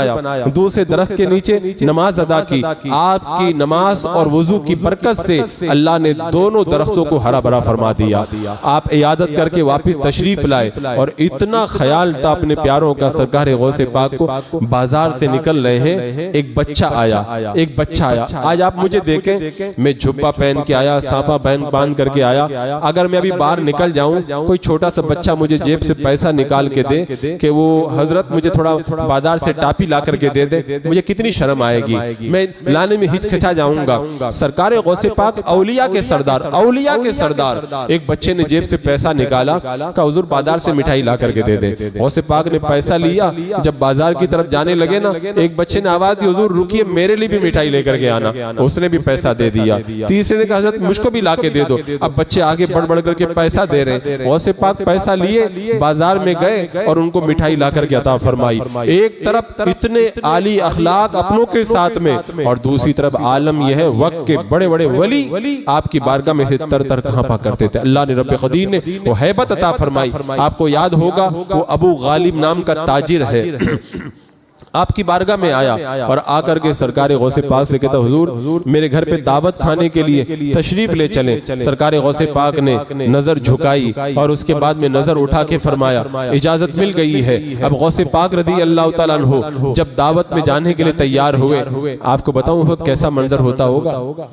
दूसरे दरख्त के नीचे नमाज अदा की। आपकी नमाज और वुजू की बरकत से अल्लाह ने दोनों दरख्तों को हरा भरा फरमा दिया। आप इयादत करके वापस तशरीफ लाए और इतना ख्याल था अपने प्यारों का। सरकार गौसे पाक को बाजार से निकल रहे हैं, एक बच्चा आया। आज आप मुझे देखें, मैं जुब्बा पहन के आया, साफा बांध करके आया। अगर मैं अभी बाहर निकल जाऊं, कोई छोटा सा बच्चा मुझे जेब से पैसा निकाल के दे कि वो हजरत मुझे थोड़ा बाजार से टापी ला करके दे दे, मुझे कितनी शर्म आएगी, मैं लाने में हिचकिचा जाऊंगा। सरकार गौसे पाक औलिया के सरदार एक बच्चे ने जेब से पैसा निकाला, का हुजूर बाजार से मिठाई ला करके दे दे। गौसे पाक ने पैसा लिया, जब बाजार की तरफ जाने लगे ना, एक बच्चे ने आवाज दी, हुजूर रुकिए मेरे लिए भी मिठाई लेकर के आना। उसने भी पैसा दे दिया। तीसरे ने कहा हजरत मुझको भी ला के दे दो। अब बच्चे आगे बढ़ बढ़ करके पैसा दे रहे। गौसे पाक पैसा लिए बाजार में गए और उनको मिठाई ला करके अता फरमाई। एक तरफ इतने आली अखलाक अपनों के साथ में, और दूसरी तरफ आलम यह है वक्त के बड़े बड़े वली आपकी बारगाह में से तर कहां पा करते थे। अल्लाह ने रब्बे कदीर ने वो हैबत अता फरमाई। आपको याद होगा वो अबू गालिब नाम का ताजिर है, आपकी बारगाह में आया और आकर के सरकार गौसे पाक से कहता, हुजूर मेरे घर पे दावत खाने के लिए तशरीफ ले चलें। सरकार गौसे पाक ने नजर झुकाई और उसके बाद में नजर उठा के फरमाया, इजाजत मिल गई है। अब गौसे पाक रदी अल्लाह तआला अन्हु जब दावत में जाने के लिए तैयार हुए, आपको बताऊं वो कैसा मंजर होता होगा,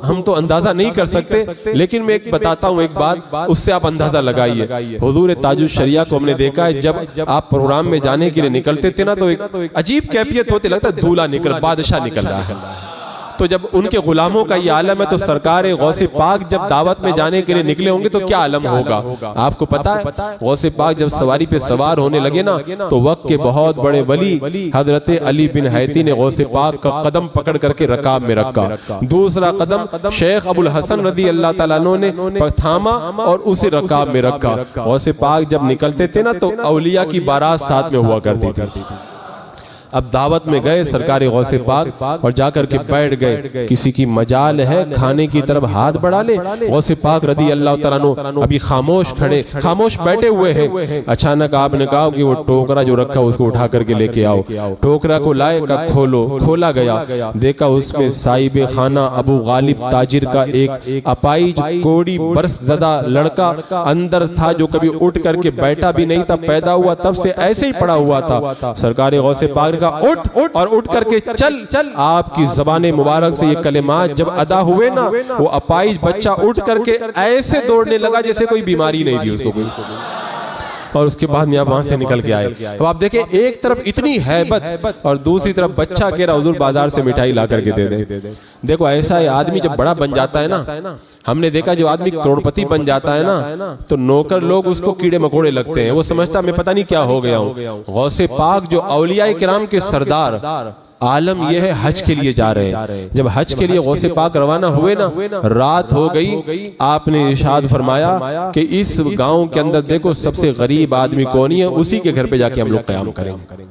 हम तो अंदाजा नहीं कर सकते, लेकिन मैं एक बताता हूँ एक बात, उससे आप अंदाजा लगाइए। हुजूर ताजुश शरिया को हमने देखा है, जब आप प्रोग्राम में जाने के लिए निकलते थे ना, तो एक अजीब कैफियत होती, लगता है दूल्हा बादशाह निकल रहा है। तो जब उनके गुलामों का ये आलम है, तो सरकार गौसे पाक जब दावत में जाने के लिए निकले होंगे तो क्या आलम होगा। आपको पता है गौसे पाक जब सवारी पे सवार होने लगे ना, तो वक्त के बहुत बड़े वली हजरत अली बिन हैती ने गौसे पाक का कदम पकड़ करके रकाब में रखा, दूसरा कदम शेख अबुल हसन रदी अल्लाह तआला अन्हु ने थामा और उसे रकाब में रखा। गौसे पाक जब निकलते थे ना, तो औलिया की बारात साथ में हुआ करती थी। अब दावत में गए सरकार गौसे पाक और जाकर के बैठ गए, किसी की मजाल है खाने की तरफ हाथ बढ़ा ले। गौसे पाक रदी अल्लाह तआला अन्हु अभी खामोश खड़े, खामोश बैठे हुए हैं। अचानक आपने कहा कि वो टोकरा जो रखा उसको उठा करके लेके आओ। टोकरा को लाए, का खोलो, खोला गया, देखा उसमें साहिब खाना अबू गालिब ताजिर का एक अपाइज कोड़ी बरस ज़दा लड़का अंदर था, जो कभी उठ करके बैठा भी नहीं था, पैदा हुआ तब से ऐसे ही पड़ा हुआ था। सरकार गौसे पाक का उठ और उठ करके चल। आपकी ज़बाने मुबारक से ये कलिमात जब अदा हुए ना, वो अपाइज बच्चा उठ करके ऐसे दौड़ने लगा जैसे कोई बीमारी नहीं थी उसको कोई। और उसके बाद यहाँ वहां से निकल के आए। अब आप देखें, एक तरफ इतनी हैबत और दूसरी तरफ बच्चा कह रहा हुजूर बाजार से मिठाई ला करके दे दे। देखो ऐसा आदमी जब बड़ा बन जाता है ना, हमने देखा जो आदमी करोड़पति बन जाता है ना, तो नौकर लोग उसको कीड़े मकोड़े लगते हैं, वो समझता मैं पता नहीं क्या हो गया हूँ। गौसे पाक जो औलिया किराम के सरदार आलम यह है, हज के लिए जा रहे हैं। जब हज के लिए गौसे पाक रवाना हुए ना, रात हो गई। आपने इरशाद फरमाया कि इस गांव के अंदर देखो सबसे गरीब आदमी कौन है, उसी के घर पे जाके हम लोग क़याम करेंगे।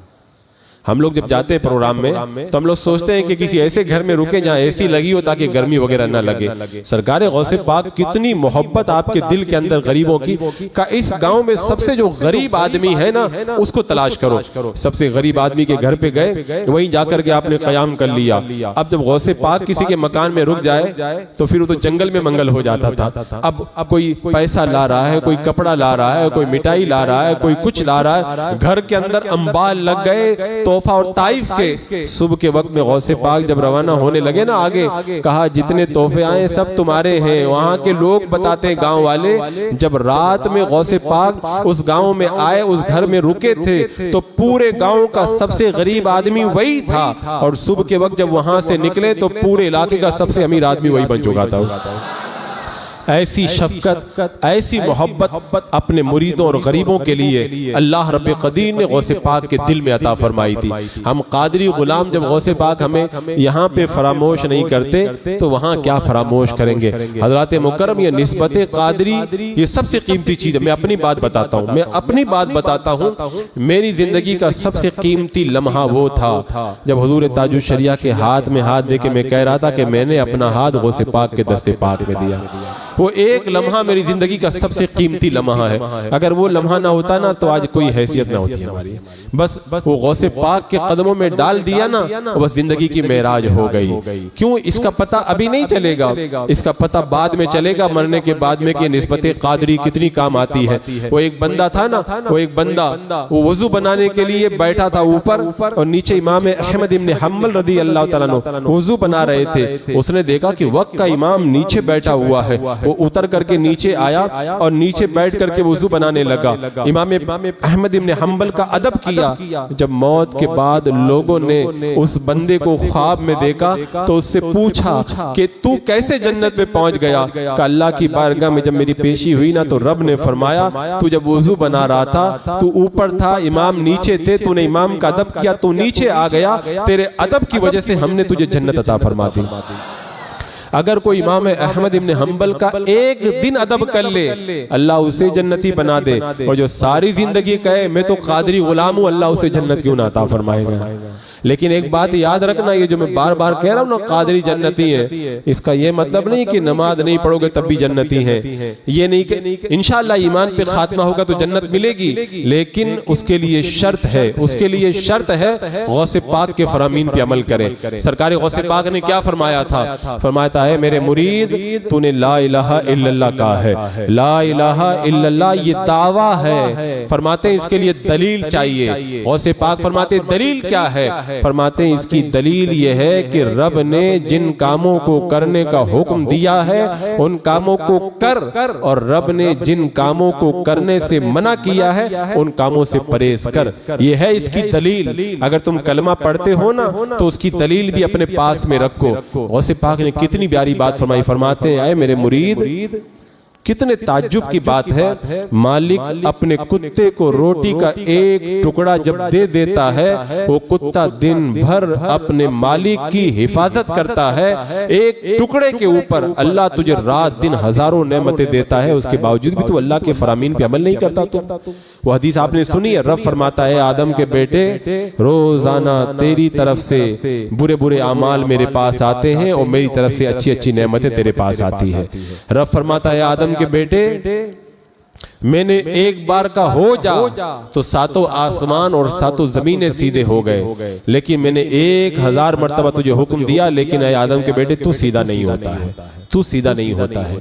हम लोग जब जाते हैं प्रोग्राम में तो हम लोग सोचते हैं कि किसी ऐसे घर में रुके जहाँ एसी लगी हो ताकि गर्मी वगैरह ना लगे। सरकार गौसे पाक कितनी मोहब्बत आपके दिल के अंदर गरीबों की का, इस गांव में सबसे जो गरीब आदमी है ना उसको तलाश करो। सबसे गरीब आदमी के घर पे गए, वहीं जाकर के आपने क़याम कर लिया। अब जब गौसे पाक किसी के मकान में रुक जाए तो फिर वो तो जंगल में मंगल हो जाता था। अब कोई पैसा ला रहा है, कोई कपड़ा ला रहा है, कोई मिठाई ला रहा है, कोई कुछ ला रहा है, घर के अंदर अंबाल लग गए। तोहफा और ताइफ के सुबह के वक्त में गौसे पाक जब रवाना होने लगे ना, आगे कहा जितने तोहफे आए सब तुम्हारे हैं। वहां के लोग बताते हैं गांव वाले, जब रात में गौसे पाक उस गांव में आए, उस घर में रुके थे, तो पूरे गांव का सबसे गरीब आदमी वही था, और सुबह के वक्त जब वहां से निकले तो पूरे इलाके का सबसे अमीर आदमी वही बन चुका था। ऐसी शफकत, ऐसी मोहब्बत अपने मुरीदों और गरीबों के लिए अल्लाह रब्बे कदीर ने गौसे पाक के दिल में अता फरमाई थी। हम कादरी गुलाम जब गौसे पाक हमें यहाँ पे फरामोश नहीं करते तो वहाँ क्या फरामोश करेंगे। हजरात मुकर्रम, ये निस्बत कादरी ये सबसे कीमती चीज़ है। मैं अपनी बात बताता हूँ, मेरी जिंदगी का सबसे कीमती लम्हा वो था जब हुजूर ताजुश शरिया के हाथ में हाथ दे के मैं कह रहा था कि मैंने अपना हाथ गौसे पाक के दस्ते पाक में दिया। वो एक लम्हा मेरी जिंदगी का सबसे कीमती लम्हा है। अगर वो लम्हा ना होता ना तो आज कोई हैसियत ना होती हमारी। बस वो गौसे पाक के कदमों में डाल दिया ना, तो बस जिंदगी की मेराज हो गई। क्यों? इसका पता अभी नहीं चलेगा, इसका पता बाद में चलेगा, मरने के बाद में कि निस्बत कादरी कितनी काम आती है। वो एक बंदा था ना, वो वजू बनाने के लिए बैठा था ऊपर, और नीचे इमाम अहमद इब्न हम्बल रदी अल्लाह तआला अन्हु वजू बना रहे थे। उसने देखा कि वक्त का इमाम नीचे बैठा हुआ है, वो उतर करके नीचे आया और नीचे बैठ करके वजू बनाने लगा। इमाम अहमद इब्न हम्बल का अदब किया। जब मौत के बाद लोगों ने उस बंदे को ख्वाब में देखा तो उससे पूछा कि तू कैसे जन्नत में पहुंच गया। कि अल्लाह की बारगाह में जब मेरी पेशी हुई ना, तो रब ने फरमाया तू जब वजू बना रहा था, तू ऊपर था, इमाम नीचे थे, तूने इमाम का अदब किया, तू नीचे आ गया, तेरे अदब की वजह से हमने तुझे जन्नत अता फरमा दी। अगर कोई इमाम अहमद इब्न हम्बल का एक दिन अदब कर ले, अल्लाह उसे जन्नती बना दे। और जो सारी जिंदगी कहे मैं तो कादरी गुलाम हूं, अल्लाह उसे जन्नत क्यों ना अता फरमाएगा। लेकिन एक बात याद रखना, ये जो मैं बार बार कह रहा हूं ना कादरी जन्नती है, इसका ये मतलब नहीं कि नमाज नहीं पढ़ोगे तब भी जन्नती है। ये नहीं कि इंशाअल्लाह ईमान पे खात्मा होगा तो जन्नत मिलेगी, लेकिन उसके लिए शर्त है, उसके लिए शर्त है गौसे पाक के फरामीन पे अमल करें। सरकार गौसे पाक ने क्या फरमाया था? फरमाया था, है मेरे मुरीद तूने ला इलाहा इल्लल्लाह कहा है, ला इलाहा इल्लल्लाह ये दावा है। फरमाते हैं इसके लिए दलील चाहिए। गौसे पाक फरमाते दलील क्या है? फरमाते हैं इसकी दलील यह है कि रब ने जिन कामों को करने का हुक्म दिया है उन कामों को कर, और रब ने जिन कामों को करने से मना किया है उन कामों से परहेज कर। यह है इसकी दलील। अगर तुम कलमा पढ़ते हो ना तो उसकी दलील भी अपने पास में रखो। गौसे पाक ने कितनी प्यारी बात फरमाई। फरमाते हैं, आए मेरे मुरीद, कितने ताज्जुब की बात है, मालिक अपने कुत्ते को रोटी का एक टुकड़ा जब दे देता है, वो कुत्ता दिन भर अपने मालिक की हिफाजत करता है। एक टुकड़े के ऊपर अल्लाह तुझे रात दिन हजारों नेमतें देता है, उसके बावजूद भी तू अल्लाह के फरामीन पे अमल नहीं करता। तो वो हदीस आपने सुनी है, रब फरमाता है, आदम के बेटे रोजाना तेरी तरफ से बुरे बुरे आमाल मेरे पास आते हैं और मेरी तरफ से अच्छी अच्छी नेमतें तेरे पास आती है। रब फरमाता है, आदम के बेटे मैंने एक बार का हो जा तो सातों आसमान और सातों जमीनें सीधे हो गए, लेकिन मैंने 1000 मर्तबा तुझे हुक्म दिया, लेकिन ऐ आदम के बेटे तू सीधा नहीं होता है, तू सीधा नहीं होता है।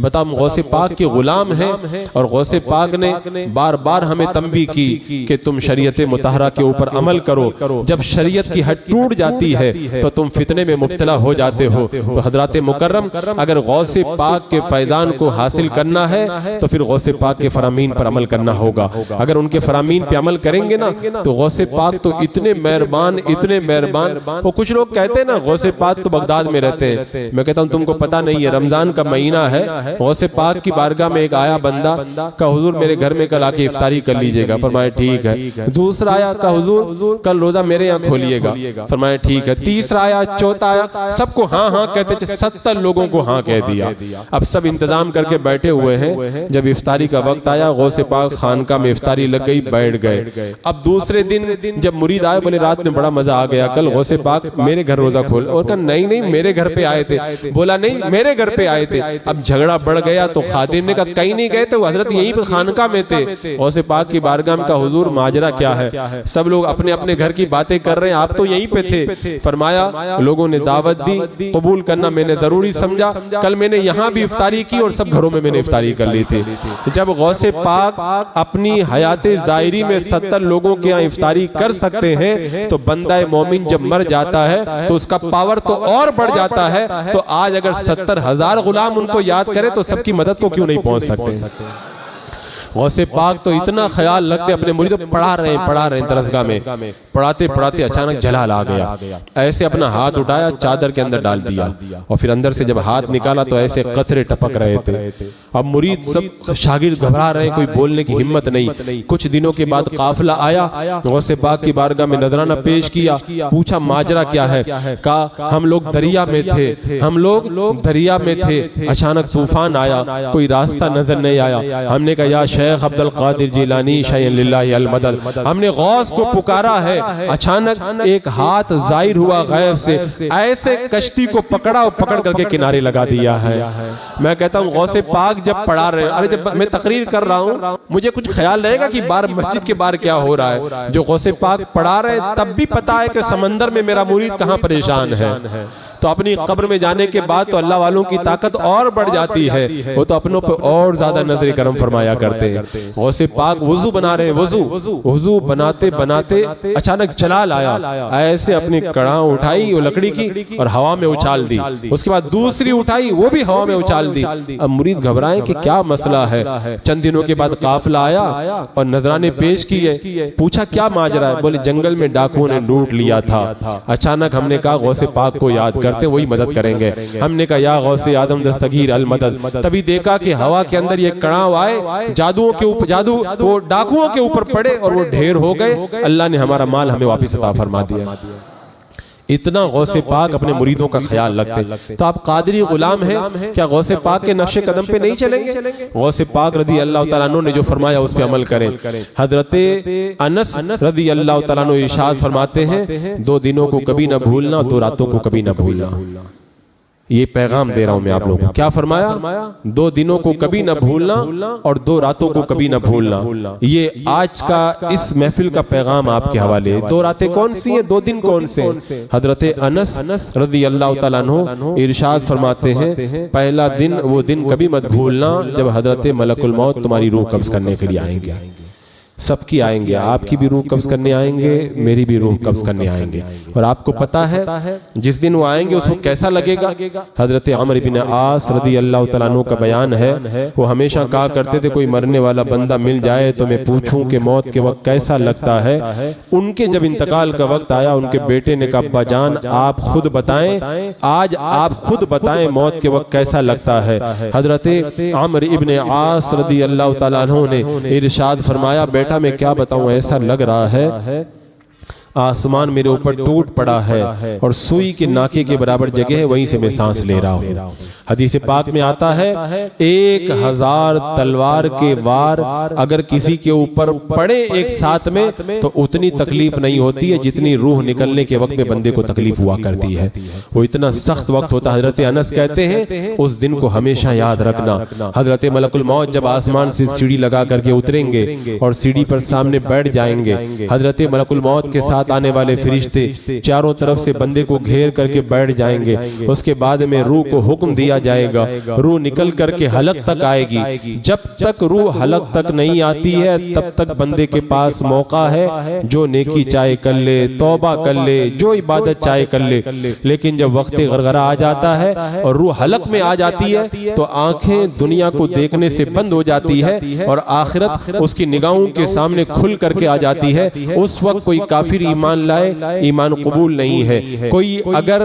बता, हम गौसे पाक के गुलाम हैं और गौसे पाक ने बार बार हमें तंबीह की कि तुम शरीयत मुतहरा के ऊपर अमल करो। जब शरीयत की हद टूट जाती है तो तुम फितने में मुब्तला हो जाते हो। तो हजरत मुकर्रम, अगर गौसे पाक के फैजान को हासिल करना है तो फिर गौसे पाक के फरामीन पर अमल करना होगा। अगर उनके फरामीन पे अमल करेंगे ना तो गौसे पाक तो इतने मेहरबान, इतने मेहरबान। वो कुछ लोग कहते हैं ना गौसे पाक तो बगदाद में रहते हैं, मैं कहता हूं तुमको पता नहीं है, रमजान का महीना है, गौसे पाक की बारगाह में एक आया बंदा का, हुजूर मेरे घर में कल आके इफ्तारी कर लीजिएगा। फरमाया ठीक है। दूसरा आया का, हुजूर कल रोजा मेरे यहाँ खोलिएगा। फरमाया ठीक है। तीसरा आया, चौथा आया, सबको हाँ हाँ कहते 70 लोगों को हाँ कह दिया। अब सब इंतजाम करके बैठे हुए हैं। जब इफ्तारी का वक्त आया, गौसे पाक खानका में इफ्तारी लग गई, बैठ गए। अब दूसरे दिन जब मुरीद आए, बोले रात में बड़ा मजा आ गया, कल गौसे पाक मेरे घर रोजा खोल। और कहा नहीं नहीं मेरे घर पे आए थे। बोला नहीं मेरे घर पे आए थे। अब झगड़ा बढ़ गया तो खादिम ने कहा कहीं नहीं गए थे, हजरत यहीं पर खानका में थे। गौसे पाक की बारगाह में का, हुजूर माजरा क्या है? सब लोग अपने अपने घर की बातें कर रहे हैं, आप तो यहीं पे थे। फरमाया लोगों ने दावत दी, कबूल करना मैंने जरूरी समझा। कल मैंने यहाँ भी इफ्तारी की और सब घरों में मैंने इफ्तारी कर ली थी। जब गौसे पाक अपनी हयाते ज़ाहिरी में 70 लोगों के यहाँ इफ्तारी कर सकते हैं तो बंदा मोमिन जब मर जाता है तो उसका पावर तो और बढ़ जाता है। तो आज अगर 70,000 गुलाम उनको याद करे तो सबकी मदद को क्यों नहीं पहुंच सकते? गौसे पाक तो इतना ख्याल रखते, अपने मुरीदों को पढ़ा रहे हैं दरसगाह में, पढ़ाते पढ़ाते अचानक जलाल आ गया। ऐसे अपना हाथ उठाया, चादर के अंदर डाल दिया और फिर अंदर से जब हाथ निकाला तो ऐसे कतरे टपक रहे थे। अब मुरीद सब शागिर्द घबरा रहे हैं, कोई बोलने की हिम्मत नहीं। कुछ दिनों के बाद काफिला आया, गौसे पाक की बारगाह में नजराना पेश किया, पूछा माजरा क्या है? कहा हम लोग दरिया में थे, हम लोग दरिया में थे, अचानक तूफान आया, कोई रास्ता नजर नहीं आया। हमने कहा या शेख अब्दुल कादिर जिलानी शैयन लिल्लाहि अल मदद, हमने गौस को पुकारा है। अचानक एक हाथ जाहिर हुआ गैब से, ऐसे कश्ती को पकड़ा और पकड़ करके किनारे लगा दिया है। मैं कहता हूँ गौसे पाक जब पढ़ा रहे, अरे जब मैं तकरीर कर रहा हूँ मुझे कुछ ख्याल रहेगा कि बाहर मस्जिद के बाहर क्या हो रहा है। जो गौसे पाक पढ़ा रहे तब भी पता है कि समंदर में मेरा मुरीद कहाँ परेशान है। तो अपनी कब्र में जाने के बाद तो अल्लाह वालों की ताकत और बढ़ जाती है, वो तो अपनों पे और ज्यादा नजर करम फरमाया करते हैं। गौसे पाक वुजू बना रहे हैं, वुजू बनाते बनाते अचानक जलाल आया, ऐसे अपनी कड़ाह उठाई वो लकड़ी की और हवा में उछाल दी। उसके बाद दूसरी उठाई, वो भी हवा में उछाल दी। अब मुरीद घबराए कि क्या मसला है। चंद दिनों के बाद काफिला आया और नजराने पेश किए, पूछा क्या माजरा है? बोले जंगल में डाकुओं ने लूट लिया था। अचानक हमने कहा गौसे पाक को याद करते वही मदद करेंगे। हमने कहा या गौसे आदम दस्तगीर अल मदद। तभी देखा कि हवा के अंदर ये कड़ाव आए, जादुओं के ऊपर जादू वो डाकुओं के ऊपर पड़े और वो ढेर हो गए। अल्लाह ने हमारा माल हमें वापस अता फरमा दिया। इतना गौसे पाक अपने मुरीदों का ख्याल रखते। तो आप कादरी गुलाम हैं, क्या गौसे पाक के नक्शे कदम पे नहीं चलेंगे? गौसे पाक रदी अल्लाह तआला अन्हु ने जो फरमाया उस पे अमल करें। हजरते अनस रदी अल्लाह तआला अन्हु इरशाद फरमाते हैं, 2 दिनों को कभी ना भूलना, 2 रातों को कभी ना भूलना। ये पैगाम दे रहा हूं मैं आप लोगों को। क्या फरमाया? 2 दिनों को कभी ना भूलना और 2 रातों को कभी ना भूलना। ये आज का इस महफिल का पैगाम आपके हवाले। 2 रातें कौन सी हैं, 2 दिन कौन से? हजरत अनस रज़ी अल्लाह तआला अन्हु इरशाद फरमाते हैं, पहला दिन वो दिन कभी मत भूलना जब हजरत मलकुल मौत तुम्हारी रूह कब्ज करने के लिए आएंगे। सबकी आएंगे, आपकी भी रूह कब्ज करने आएंगे, मेरी भी रूह कब्ज करने आएंगे। और आपको पता है जिस दिन वो आएंगे उसको कैसा लगेगा? हजरत अमर इब्न आस रदी अल्लाह तआला अन्हु का बयान है, वो हमेशा कहा करते थे, कोई मरने वाला बंदा मिल जाए तो मैं पूछूं कि मौत के वक्त कैसा लगता है। उनके जब इंतकाल का वक्त आया, उनके बेटे ने कहा, अब्बा जान आप खुद बताएं, आज आप खुद बताएं मौत के वक्त कैसा लगता है। हजरत अमर इब्न आस रदी अल्लाह तआला अन्हु ने इरशाद फरमाया, बेटा मैं क्या बताऊं, ऐसा लग रहा है आसमान मेरे ऊपर टूट पड़ा है और सुई के नाके के बराबर जगह है, वहीं से मैं सांस ले रहा हूँ। हदीस पाक में आता है 1000 तलवार के वार अगर किसी के ऊपर पड़े एक साथ में तो उतनी तकलीफ नहीं होती है जितनी रूह निकलने के वक्त में बंदे को तकलीफ हुआ करती है। वो इतना सख्त वक्त होता है। हजरत अनस कहते हैं उस दिन को हमेशा याद रखना। हजरत मलकुल मौत जब आसमान से सीढ़ी लगा करके उतरेंगे और सीढ़ी पर सामने बैठ जाएंगे, हजरत मलकुल मौत के साथ आने वाले फरिश्ते चारों तरफ से बंदे को घेर करके बैठ जाएंगे। उसके बाद में रूह को हुक्म दिया जाएगा, रूह निकल करके हलक तक आएगी। जब तक रूह हलक तक नहीं आती है तब तक बंदे के पास मौका है, जो नेकी चाहे कर ले, तौबा कर ले, जो इबादत चाहे कर ले। लेकिन जब वक्त गरगरा आ जाता है और रूह हलक में आ जाती है तो आंखें दुनिया को देखने से बंद हो जाती है और आखिरत उसकी निगाहों के सामने खुल करके आ जाती है। उस वक्त कोई काफिर ईमान लाए, ईमान कबूल नहीं है। कोई अगर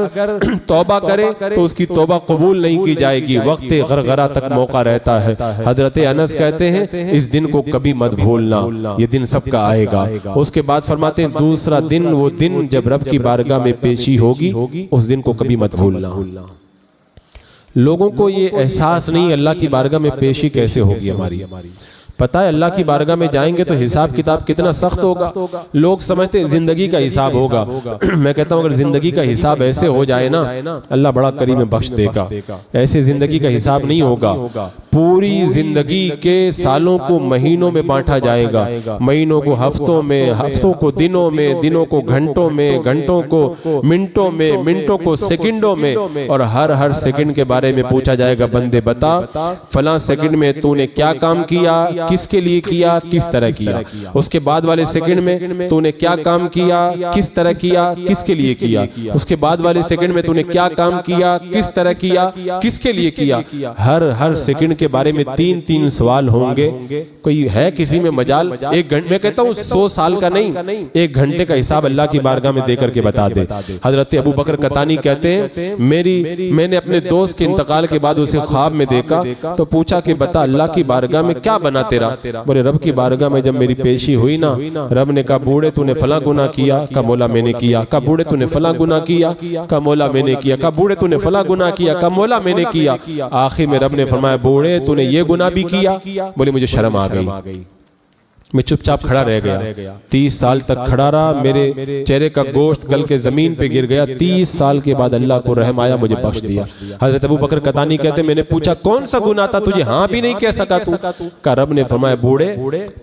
तौबा करे तो उसकी तौबा कबूल नहीं की जाएगी, वक्त गरगरा तक मौका रहता है। हजरत अनस कहते हैं इस दिन को कभी मत भूलना, ये दिन सबका आएगा। उसके बाद फरमाते हैं दूसरा दिन वो दिन जब रब की बारगाह में पेशी होगी, उस दिन को कभी मत भूलना। लोगों को ये एहसास नहीं अल्लाह की बारगाह में पेशी कैसे होगी हमारी। पता है अल्लाह की बारगाह में जाएंगे तो हिसाब किताब कितना सख्त होगा। लोग समझते हैं जिंदगी का हिसाब होगा। मैं कहता हूं अगर जिंदगी का हिसाब ऐसे हो जाए ना, अल्लाह बड़ा करीम में बख्श देगा। ऐसे जिंदगी का हिसाब नहीं होगा। पूरी जिंदगी के सालों को महीनों में बांटा जाएगा, महीनों को हफ्तों में, हफ्तों को दिनों में, दिनों को घंटों में, घंटों को मिनटों में, मिनटों को सेकंडों में, और हर सेकंड के बारे में पूछा जाएगा, बंदे बता फलां सेकंड में तूने क्या काम किया, किसके लिए किया, किस तरह किया। उसके बाद वाले सेकंड में तूने क्या काम किया, किस तरह किया, किसके लिए किया। उसके बाद वाले सेकंड में तूने क्या काम किया, किस तरह किया, किसके लिए किया। हर सेकंड के बारे में 3-3 सवाल होंगे। कोई है किसी में मजाल? एक घंटे, मैं कहता हूं 100 साल का नहीं, 1 घंटे का हिसाब अल्लाह की बारगाह में देकर के बता दे। हजरत अबू बकर कतानी कहते हैं मैंने अपने दोस्त के इंतकाल के बाद उसे ख्वाब में देखा तो पूछा कि बता अल्लाह की बारगाह में क्या बना तेरा। बोले रब की बारगाह में जब मेरी पेशी हुई ना, रब ने कहा बूढ़े तूने फला गुनाह किया, का मौला मैंने किया। का बूढ़े तूने फला गुनाह किया, का मौला मैंने किया। का बूढ़े तूने फला गुनाह किया, का मौला मैंने किया। आखिर में रब ने फरमाया बूढ़े तूने ये गुनाह भी किया। बोले मुझे शर्म आ गई, मैं चुपचाप खड़ा रह गया। 30 साल तक खड़ा रहा, मेरे चेहरे का गोश्त गल के जमीन पे गिर गया। 30 साल के बाद अल्लाह को रहम आया, मुझे बख्श दिया। हजरत अबू बकर कतानी कहते मैंने पूछा कौन सा गुनाह था तुझे हाँ भी नहीं कह सका तू। का रब ने फरमाया बूढ़े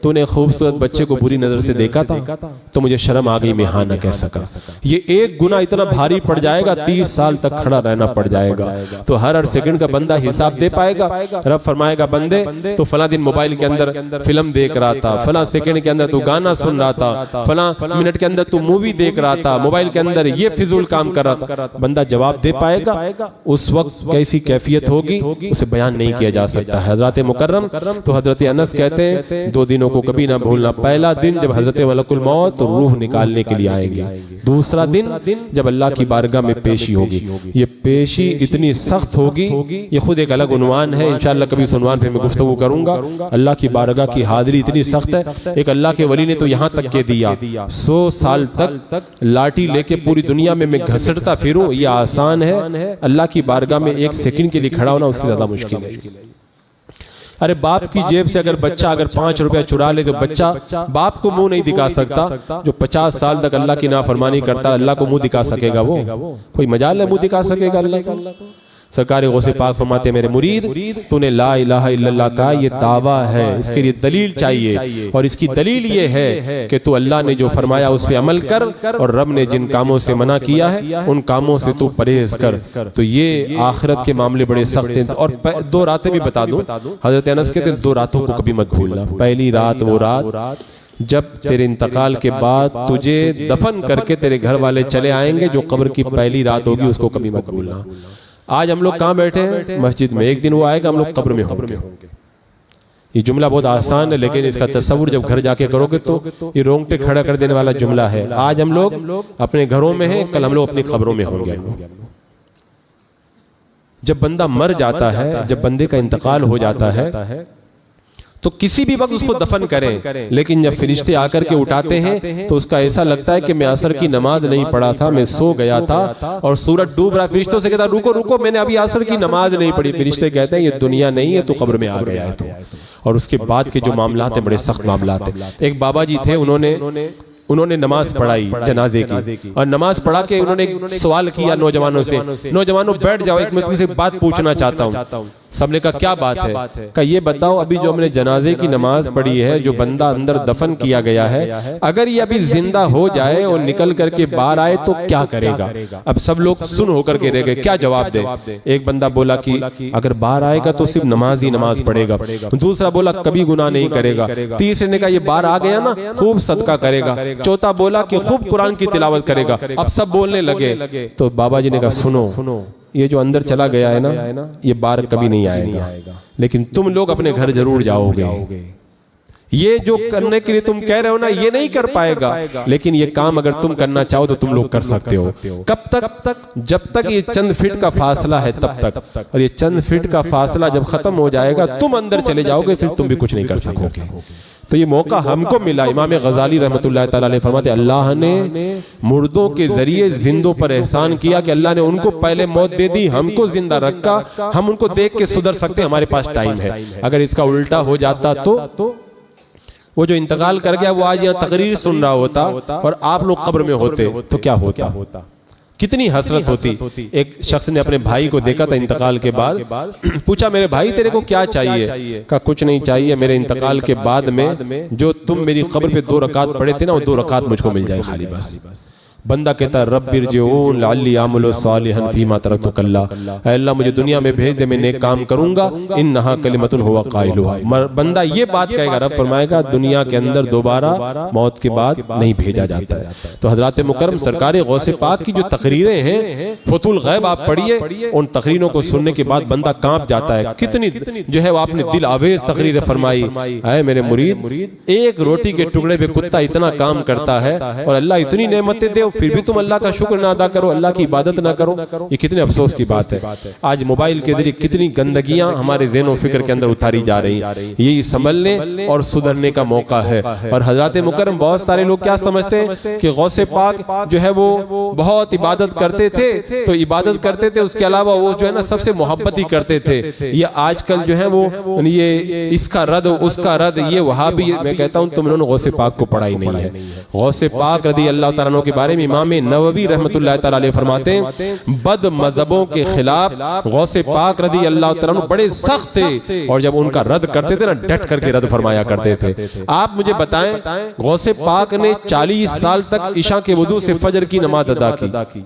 तूने खूबसूरत बच्चे को बुरी नजर से देखा था तो मुझे शर्म आ गई, मैं हाँ न कह सका। ये एक गुनाह इतना भारी पड़ जाएगा, 30 साल तक खड़ा रहना पड़ जाएगा। तो हर सेकंड का बंदा हिसाब दे पाएगा। रब फरमाएगा बंदे तो फला दिन मोबाइल के अंदर फिल्म देख रहा था, फला सेकंड के अंदर तू गाना सुन रहा था, फला मिनट के अंदर तू मूवी देख रहा था, मोबाइल के अंदर ये फिजूल काम कर रहा था। बंदा जवाब दे पाएगा? उस वक्त कैसी कैफियत होगी उसे बयान नहीं किया जा सकता। हजरत मुकर्रम तो हजरत अनस कहते हैं 2 दिनों को कभी ना भूलना। पहला दिन जब हजरत मलकुल मौत तो रूह निकालने के लिए आएंगे। दूसरा दिन जब अल्लाह की बारगाह में पेशी होगी। ये पेशी इतनी सख्त होगी, ये खुद एक अलग उन्वान है। इंशाअल्लाह कभी उस उन्वान पे मैं गुफ्तगू करूंगा। अल्लाह की बारगाह की हाजिरी इतनी सख्त है है। एक अल्लाह के वली ने तो यहाँ तक के दिया 100 साल तक लाठी लेके पूरी दुनिया में मैं घसटता फिरूं, ये आसान है, अल्लाह की बारगाह में 1 सेकंड के लिए खड़ा होना उससे ज्यादा मुश्किल है। अरे बाप की जेब से अगर बच्चा अगर 5 रुपया चुरा ले तो बच्चा बाप को मुंह नहीं दिखा सकता। जो 50 साल तक अल्लाह की नाफरमानी करता, अल्लाह को मुंह दिखा सकेगा? वो कोई मजाल है मुंह दिखा सकेगा अल्लाह को? सरकार गौसे पाक फरमाते मेरे मुरीद, तूने ला इलाहा इल्लल्लाह का ये दावा है, इसके लिए दलील चाहिए, और इसकी दलील ये है कि तू अल्लाह ने जो फरमाया उस पर अमल कर, और रब ने जिन कामों से मना किया है उन कामों से तू परहेज कर। तो ये आखिरत के मामले बड़े सख्त हैं। और 2 रातें भी बता दूं, हजरत अनस कहते हैं 2 रातों को कभी मत भूलना। पहली रात वो रात जब तेरे इंतकाल के बाद तुझे दफन करके तेरे घर वाले चले आएंगे, जो कब्र की पहली रात होगी उसको कभी मत भूलना। आज हम लोग कहाँ बैठे हैं? मस्जिद में। एक दिन वो आएगा हम लोग कब्र में होंगे। ये जुमला बहुत आसान है, लेकिन इसका तस्वुर जब घर जाके करोगे तो ये रोंगटे खड़ा कर देने वाला जुमला है। आज हम लोग अपने घरों में हैं, कल हम लोग अपनी कब्रों में होंगे। जब बंदा मर जाता है, जब बंदे का इंतकाल हो जाता है, तो किसी भी वक्त उसको दफन करें, लेकिन जब फरिश्ते आकर के उठाते हैं तो उसका ऐसा लगता है कि मैं असर की नमाज नहीं पढ़ा था, मैं सो गया था और सूरज डूब रहा। फरिश्तों से कहता रुको रुको, मैंने अभी असर की नमाज नहीं पढ़ी। फरिश्ते कहते हैं ये दुनिया नहीं है, तू कब्र में आ गया है। तो और उसके बाद के जो मामलात हैं बड़े सख्त मामलात हैं। एक बाबा जी थे, उन्होंने नमाज पढ़ाई जनाजे की, और नमाज पढ़ा के उन्होंने सवाल किया नौजवानों से, नौजवानों बैठ जाओ, एक मैं तुमसे बात पूछना चाहता हूँ। सबने कहा क्या बात है? कहा ये बताओ, अभी जो हमने जनाजे की नमाज पढ़ी है, जो बंदा अंदर दफन किया गया है, अगर ये अभी जिंदा हो जाए और निकल करके बाहर आए तो क्या करेगा? अब सब लोग सुन होकर के रह गए, क्या जवाब दे? एक बंदा बोला कि अगर बाहर आएगा तो सिर्फ नमाज ही नमाज पढ़ेगा। दूसरा बोला कभी गुनाह नहीं करेगा। तीसरे ने कहा ये बाहर आ गया ना, खूब सदका करेगा। चौथा बोला कि खूब कुरान की तिलावत करेगा। अब सब बोलने लगे तो बाबा जी ने कहा सुनो, ये जो अंदर चला गया है ना, ये बाहर कभी नहीं आएगा, लेकिन तुम लोग अपने घर जरूर जाओगे। ये जो करने के लिए तुम कह रहे हो ना, ये नहीं कर पाएगा, लेकिन ये काम अगर तुम करना चाहो तो तुम लोग कर सकते हो। कब तक? जब तक ये चंद फीट का फासला है तब तक, और ये चंद फीट का फासला जब खत्म हो जाएगा तुम अंदर चले जाओगे, फिर तुम भी कुछ नहीं कर सकोगे। तो ये मौका हमको मिला। इमाम गजाली रहमतुल्लाह तआला अलैह फरमाते अल्लाह ने मुर्दों के जरिए जिंदों पर एहसान किया कि अल्लाह ने उनको पहले मौत दे दी, हमको जिंदा रखा। हम उनको देख के सुधर सकते, हमारे पास टाइम है। अगर इसका उल्टा हो जाता तो वो जो इंतकाल कर गया वो आज यहाँ तकरीर सुन रहा होता और आप लोग कब्र में होते तो क्या होता? कितनी हसरत होती। एक शख्स ने अपने भाई को देखा था इंतकाल के बाद, पूछा मेरे भाई तेरे को क्या चाहिए? कहा कुछ नहीं चाहिए, मेरे इंतकाल के बाद में जो तुम मेरी कब्र पे 2 रकात पढ़े थे ना, वो 2 रकात मुझको मिल जाए खाली बस। बंदा कहता रब्बिरजिऊन लअल्ली अअमलु सालिहन फीमा तरक्तु कल्ला, ऐ अल्लाह मुझे दुनिया में भेज दे, मैं नेक काम करूंगा। इन्नहा कलिमतुन हुवा काइलुहा, बंदा ये बात कहेगा, रब फरमाएगा दुनिया के अंदर दोबारा मौत के बाद नहीं भेजा जाता है। तो हजरत मुकर्रम सरकार गौसे पाक की जो तकरीरें हैं, फतुल गैब आप पढ़िए, उन तकरीरों को सुनने के बाद बंदा कांप जाता है। कितनी जो है वो आपने दिल आवेज तकरीरें फरमाई। ऐ मेरे मुरीद, एक रोटी के टुकड़े पे कुत्ता इतना काम करता है और अल्लाह इतनी नेमतें दे, फिर भी तुम अल्लाह का शुक्र ना अदा करो, अल्लाह की इबादत ना करो। ये कितने अफसोस की बात है। आज मोबाइल के जरिए कितनी गंदगियां हमारे ज़हन फिक्र के अंदर उतारी जा रही, यही संभलने और सुधरने का मौका है। और हजरत मुकर्रम बहुत सारे लोग क्या समझते हैं कि गौसे पाक जो है वो बहुत इबादत करते थे, तो इबादत करते थे, उसके अलावा वो जो है ना सबसे मोहब्बत ही करते थे। ये आजकल जो है वो ये इसका रद उसका रद, ये वहाबी, मैं कहता हूँ तुम लोगों ने गौसे पाक को पढ़ा ही नहीं है। गौसे पाक रदी अल्लाह तआला अन्हु के बारे में इमाम नववी रहमतुल्लाह तआला अलैह फरमाते हैं बद मजहबों के खिलाफ गौसे पाक रदी अल्लाह तआला अन्हु बड़े सख्त थे, और जब उनका रद्द करते थे ना, डट करके रद्द फरमाया करते थे। आप मुझे बताएं, गौसे पाक ने 40 साल तक इशा के वुजू से फजर की नमाज अदा की,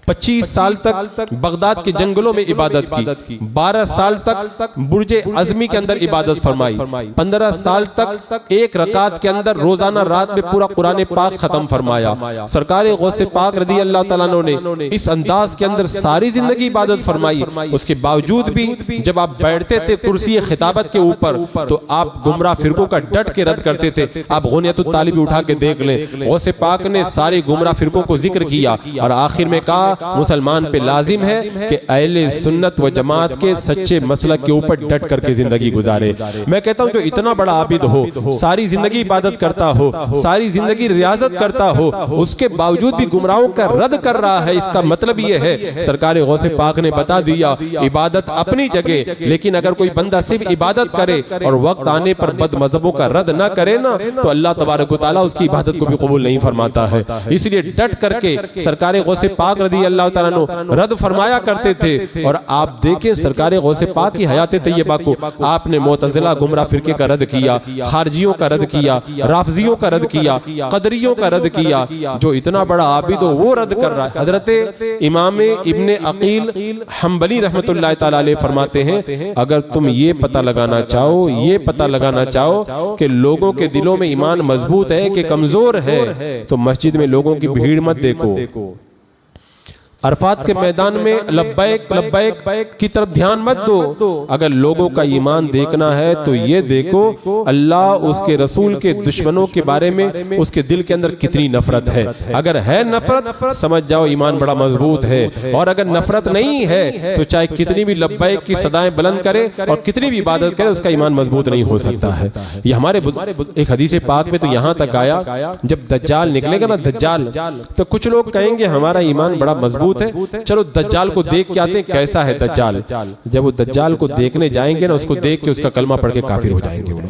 25 साल तक बगदाद के जंगलों में इबादत की, 12 साल तक बुर्जे अज़मी के अंदर इबादत फरमाई, 15 साल तक एक रकात के अंदर रोजाना रात में पूरा कुरान पाक खत्म फरमाया। सरकार गौसे पाक रदी अल्लाह तआला अन्हु ने इस अंदाज के अंदर सारी जिंदगी इबादत फरमाई। उसके बावजूद भी जब आप बैठते थे कुर्सी खिताबत के ऊपर, तो आप गुमराह फिरकों का डट के रद्द करते थे। आप गुनियतुत तालिब उठा के देख लें, गौसे पाक ने सारे गुमराह फिरकों को जिक्र किया और आखिर में कहा मुसलमान पे लाजिम है कि अहले सुन्नत व जमात के सच्चे मसलक के ऊपर डट करके जिंदगी गुजारे। मैं कहता हूं जो इतना बड़ा आबिद हो, सारी जिंदगी इबादत करता हो, सारी जिंदगी रियाजत करता हो, उसके बावजूद भी गुमराहों का रद्द कर रहा है, इसका मतलब यह है सरकार गौसे पाक ने बता दिया इबादत अपनी जगह, लेकिन अगर कोई बंदा सिर्फ इबादत करे और वक्त आने पर बद मजहबों का रद्द ना करे ना, तो अल्लाह तबारक व तआला उसकी इबादत को भी कबूल नहीं फरमाता है। इसलिए डट करके सरकार गौसे पाक रज़ी अल्लाह तआला अन्हु रद्द फरमाया करते थे। और आप देखें सरकार गौसे पाक की हयात तैयबा को आपने मुअतज़िला गुमराह फिरके का रद्द किया, खारजियों का रद्द किया, राफजियों का रद्द किया, कदरियों का रद्द किया। जो इतना बड़ा आबिद हो वो रद्द कर रहा है। हजरत इमाम इब्ने अकील हम्बली रहमतुल्लाह तआला अलैह फरमाते हैं अगर तुम ये पता लगाना चाहो, ये पता लगाना चाहो कि लोगों के दिलों में ईमान मजबूत है कि कमजोर है, तो मस्जिद में लोगों की भीड़ मत देखो, अरफात के मैदान में लब्बैक लब्बैक की तरफ ध्यान मत दो। अगर लोगों का ईमान देखना है तो ये देखो अल्लाह उसके रसूल के दुश्मनों के बारे में उसके दिल के अंदर कितनी नफरत है। अगर है नफरत समझ जाओ ईमान बड़ा मजबूत है, और अगर नफरत नहीं है तो चाहे कितनी भी लब्बैक की सदाएं बुलंद करे और कितनी भी इबादत करे उसका ईमान मजबूत नहीं हो सकता है। ये हमारे एक हदीस पाक में तो यहां तक आया जब दज्जाल निकलेगा ना, दज्जाल, तो कुछ लोग कहेंगे हमारा ईमान बड़ा मजबूत है, चलो दज्जाल को देख के आते हैं कैसा है दज्जाल। जब वो दज्जाल को देखने जाएंगे ना, उसको देख के उसका कलमा पढ़ के काफिर हो जाएंगे वो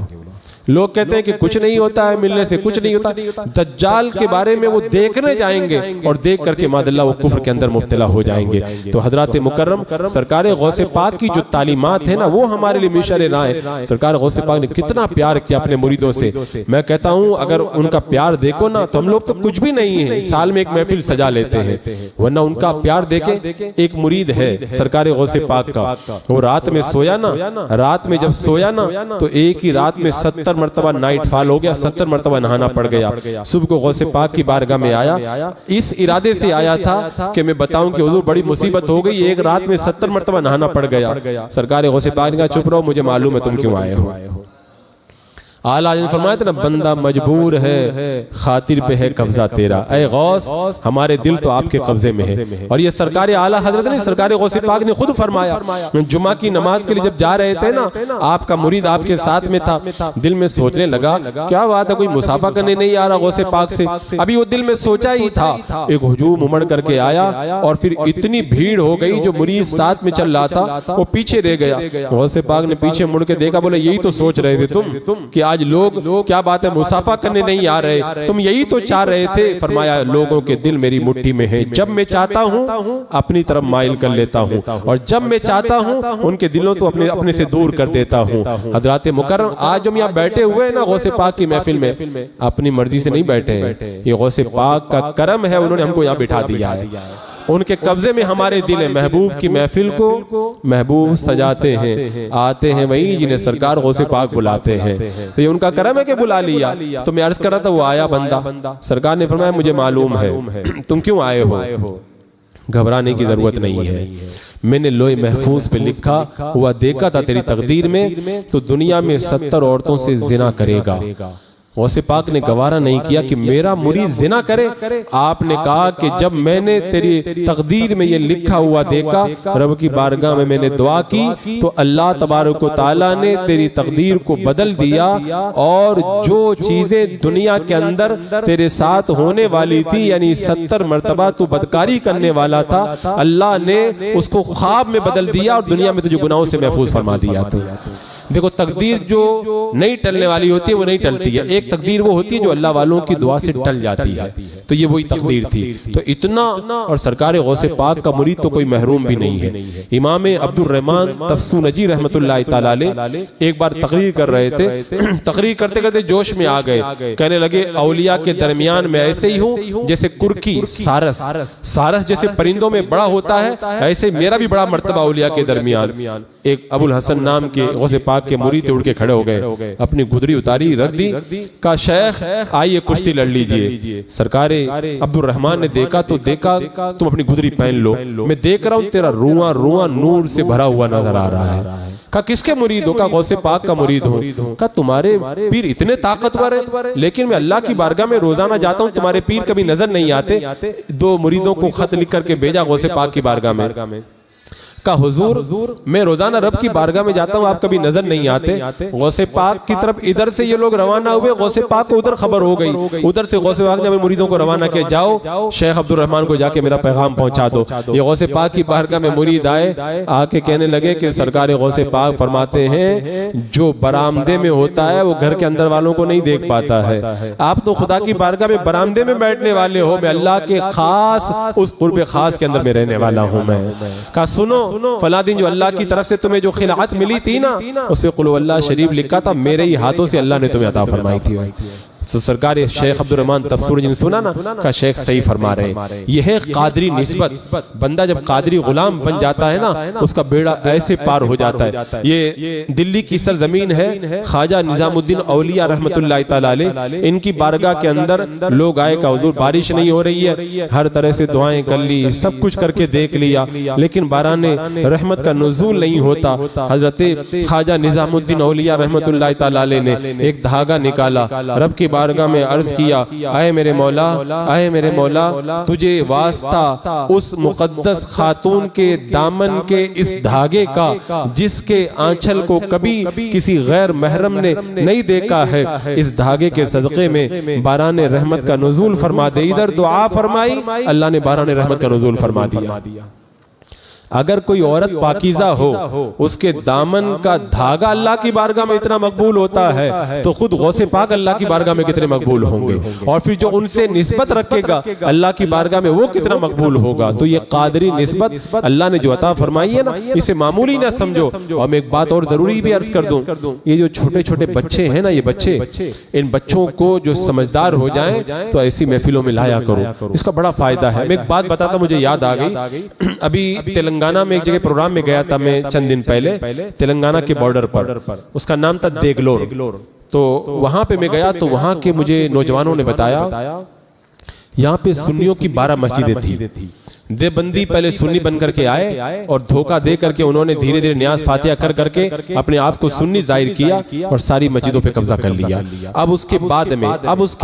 लोग कहते हैं कि कुछ नहीं होता है, मिलने से कुछ नहीं होता। दज्जाल के बारे में वो देखने जाएंगे और देख करके मादल्ला वो कुफ्र के अंदर मुब्तला हो जाएंगे। तो हजरत मुकर्रम सरकार गौसे पाक की जो तालीमात है ना, वो हमारे लिए मिशर राह है। सरकार गौसे पाक ने कितना प्यार किया अपने मुरीदों से। मैं कहता हूं अगर उनका प्यार देखो ना तो हम लोग तो कुछ भी नहीं है, साल में एक महफिल सजा लेते हैं, वरना उनका प्यार देखे। एक मुरीद है सरकार गौसे पाक का, वो रात में सोया ना, रात में जब सोया ना तो एक ही रात में 70 मरतबा नाइट फॉल हो गया, 70 मरतबा नहाना पड़ गया। सुबह को गौसे पाक की बारगाह में आया, इस इरादे से आया था कि मैं बताऊं कि हुजूर बड़ी मुसीबत हो गई, एक रात में 70 मरतबा नहाना पड़ गया। सरकार गौसे पाक ने कहा चुप रहो, मुझे मालूम है तुम क्यों आए हो। आला ने फरमाया था ना, बंदा मजबूर है खातिर पे है कब्जा तेरा, ऐ गौस हमारे दिल तो आपके कब्जे में है। और ये सरकार आला हजरत ने, सरकार गौसे पाक ने खुद फरमाया, जुमा की नमाज के लिए जब जा रहे थे ना, आपका मुरीद आपके साथ में था, दिल में सोचने लगा क्या बात है कोई मुसाफा करने नहीं आ रहा गौसे पाक से। अभी वो दिल में सोचा ही था, एक हुजूम उमड़ करके आया और फिर इतनी भीड़ हो गई, जो मुरीद साथ में चल रहा था वो पीछे रह गया। गौसे पाक ने पीछे मुड़ के देखा, बोले यही तो सोच रहे थे तुम कि आज लोग क्या बात है मुसाफा करने नहीं आ रहे, तुम यही तो चाह रहे थे। फरमाया लोगों के दिल मेरी मुट्ठी में है, जब मैं चाहता हूं अपनी तरफ माइल कर लेता हूं, और जब मैं चाहता हूं उनके दिलों तो अपने से दूर कर देता हूं। हजरत मुकर्रम आज हम यहाँ बैठे हुए हैं ना गौसे पाक की महफिल में, अपनी मर्जी से नहीं बैठे हैं, ये गौसे पाक का करम है, उन्होंने हमको यहाँ बिठा दिया है, उनके कब्जे में हमारे दिल है। महबूब की महफिल को महबूब सजाते हैं, आते हैं वही जिन्हें सरकार गौसे पाक बुलाते हैं, तो ये उनका करम है कि बुला लिया। तो मैं अर्ज कर रहा था वो आया बंदा, सरकार ने फरमाया मुझे मालूम है तुम क्यों आए हो, घबराने की जरूरत नहीं है, मैंने लोहे महफूज पे लिखा हुआ देखा था तेरी तकदीर में, तो दुनिया में 70 औरतों से जिना करेगा। गौसे पाक ने गवारा नहीं किया कि मेरा मुरीद जिना करे। आपने कहा कि जब मैंने तेरी तकदीर में ये लिखा हुआ देखा, रब की बारगाह में मैंने दुआ की, तो अल्लाह तबारक व तआला ने तेरी तकदीर को बदल दिया, और जो चीजें दुनिया के अंदर तेरे साथ होने वाली थी, यानी 70 मरतबा तू बदकारी करने वाला था, अल्लाह ने उसको ख्वाब में बदल दिया और दुनिया में तुझे गुनाहों से महफूज फरमा दिया। तो देखो तकदीर जो नहीं टलने वाली होती है वो नहीं टलती है, एक तकदीर वो होती है जो अल्लाह वालों की दुआ से टल जाती है, तो ये वही तकदीर थी। तो इतना, और सरकार गौसे पाक का मुरीद तो कोई महरूम भी नहीं है। इमाम अब्दुर रहमान तफसूनजी रहमतुल्लाह तआला अलैह एक बार तकरीर कर रहे थे, तकरीर करते करते जोश में आ गए, कहने लगे औलिया के दरमियान में ऐसे ही हूँ जैसे कुर्की सारस जैसे परिंदों में बड़ा होता है, ऐसे मेरा भी बड़ा मर्तबा औलिया के दरमियान। एक अबुल हसन नाम के गौसे पाक के मुरीद उड़ के खड़े हो गए, अपनी गुदरी उतारी, रख दी, कहा शेख आइए कुश्ती लड़ लीजिए। सरकारे अब्दुल रहमान ने देखा तो देखा तुम अपनी गुदरी पहन लो, मैं देख रहा हूं तेरा रुआ रुआ नूर से भरा हुआ नजर आ रहा है। कहा किसके मुरीद हो? कहा गौसे पाक का मुरीद हो। कहा तुम्हारे पीर इतने ताकतवर है, लेकिन मैं अल्लाह की बारगाह में रोजाना जाता हूं, तुम्हारे पीर कभी नजर नहीं आते। दो मुरीदों को खत लिख करके भेजा गौसे पाक की बारगाह में। का हुजूर मैं रोजाना रब की बारगाह में जाता हूँ, आप कभी नजर नहीं आते। गौसे पाक की तरफ इधर से ये लोग रवाना हुए, गौसे पाक को उधर खबर हो गई, उधर से गौसे पाक ने अपने मुरीदों को रवाना किया, जाओ शेख अब्दुल रहमान को जाके मेरा पैगाम पहुंचा दो। ये गौसे पाक की बारगाह में मुरीद आए, आके कहने लगे कि सरकार गौसे पाक फरमाते हैं जो बरामदे में होता है वो घर के अंदर वालों को नहीं देख पाता है, आप तो खुदा की बारगाह में बरामदे में बैठने वाले हो, मैं अल्लाह के खास उस कुर्ब खास के अंदर में रहने वाला हूँ। मैं कहा सुनो फला दिन जो अल्लाह की तरफ से तुम्हें जो खिलाअत मिली थी ना, उससे कुल अल्लाह शरीफ लिखा था, मेरे ही हाथों से अल्लाह ने तुम्हें अता फरमाई थी। तो सरकार शेख अब्दुल रहमान तफसीर जिन सुना ना, का शेख सही फरमा रहे हैं, यह है कादरी निस्बत। बंदा जब कादरी गुलाम बन जाता है ना, उसका बेड़ा ऐसे पार हो जाता है। ये दिल्ली की सरजमीन है, ख्वाजा निजामुद्दीन औलिया रहमतुल्लाह तआला अलैह, इनकी बारगाह के अंदर लोग आए, का हुजूर बारिश नहीं हो रही है, हर तरह से दुआएं कर ली, सब कुछ करके देख लिया, लेकिन बाराने रहमत का नुज़ूल नहीं होता। हजरत ख्वाजा निजामुद्दीन औलिया रहमतुल्लाह तआला अलैह ने एक धागा निकाला, रब की बारगाह में अर्ज किया, आए मेरे मौला, आए मेरे मौला, तुझे वास्ता उस मुकद्दस खातून के दामन के इस धागे का जिसके आंचल को कभी किसी गैर महरम ने नहीं देखा है, इस धागे के सदक़े में बारान रहमत का नुज़ूल फरमा दे। इधर दुआ फरमाई, अल्लाह ने बारान रहमत का नुज़ूल फरमा दिया। अगर कोई औरत पाकीज़ा हो, उसके दामन का धागा अल्लाह की बारगाह में इतना मकबूल होता है, तो खुद गौसे पाक अल्लाह की बारगाह में कितने मकबूल होंगे, और फिर जो उनसे निस्बत रखेगा अल्लाह की बारगाह में वो कितना मकबूल होगा। तो ये कादरी निस्बत अल्लाह ने जो अता फरमाई है ना, इसे मामूली ना समझो। और मैं एक बात और जरूरी भी अर्ज कर दूं, ये जो छोटे छोटे बच्चे हैं ना, ये बच्चे, इन बच्चों को जो समझदार हो जाएं तो ऐसी महफिलों में लाया करो, इसका बड़ा फायदा है। मैं एक बात बताता, मुझे याद आ गई, अभी तेलंगाना में एक जगह प्रोग्राम में गया था मैं चंद दिन पहले, तेलंगाना के बॉर्डर पर, उसका नाम था देगलोर। तो वहां पे मैं गया तो वहां के मुझे नौजवानों ने बताया, यहाँ पे सुन्नियों की 12 मस्जिदें थी। देवबंदी पहले सुन्नी बन करके आए और धोखा दे करके उन्होंने धीरे धीरे न्याज फातिहा कर करके अपने आप को सुन्नी जाहिर किया और सारी मस्जिदों पे कब्जा कर लिया। अब उसके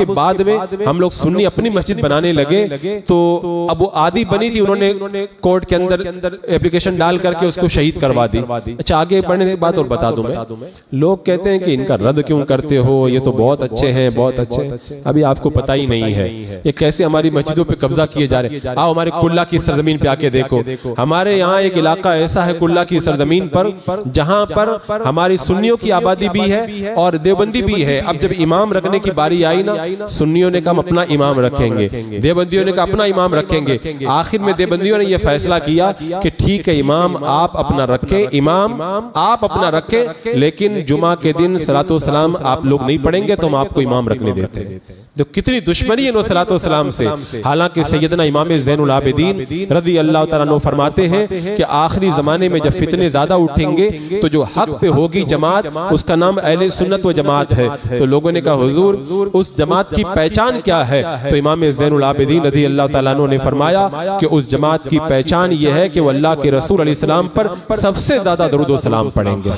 बाद में हम लोग सुन्नी अपनी मस्जिद बनाने लगे, तो अब वो आदि बनी थी, उन्होंने कोर्ट के अंदर एप्लीकेशन डाल करके उसको शहीद करवा दी। अच्छा, आगे बढ़ने की बात और बता दूं मैं, लोग कहते हैं कि इनका रद्द क्यों करते हो, ये तो बहुत अच्छे हैं, बहुत अच्छे। अभी आपको पता ही नहीं है ये कैसे हमारी मस्जिदों पे कब्जा किए जा रहे हैं। आओ हमारे कुल्ला की सरजमीन पे आके देखो, हमारे यहाँ एक इलाका ऐसा है कुल्ला की सरजमीन पर जहां पर हमारी सुन्नियों की आबादी भी है और देवबंदी भी है। अब जब इमाम रखने की बारी आई ना, सुन्नियों ने कहा अपना इमाम रखेंगे, देवबंदियों ने कहा अपना इमाम रखेंगे। आखिर में देवबंदियों ने यह फैसला किया कि ठीक है, इमाम आप अपना रखें, इमाम आप अपना रखें, लेकिन जुमा के दिन सलातो सलाम आप लोग नहीं पढ़ेंगे तो हम आपको इमाम रखने देते हैं। तो कितनी दुश्मनी है नो सलातो सलाम से। हालांकि सैयदना इमाम ज़ैनुल आबिदीन रज़ी अल्लाह तआला अन्हु फरमाते हैं कि आखिरी जमाने में जब फितने ज्यादा उठेंगे तो जो हक पे होगी जमात, उसका नाम अहले सुन्नत व जमात है। तो लोगों ने कहा हुजूर उस जमात की पहचान क्या है? तो इमाम ज़ैनुल आबिदीन रज़ी अल्लाह तआला अन्हु ने फरमाया कि उस जमात की पहचान यह है कि वो अल्लाह के रसूल अलैहिस्सलाम पर सबसे ज्यादा दरूद व सलाम पढ़ेंगे।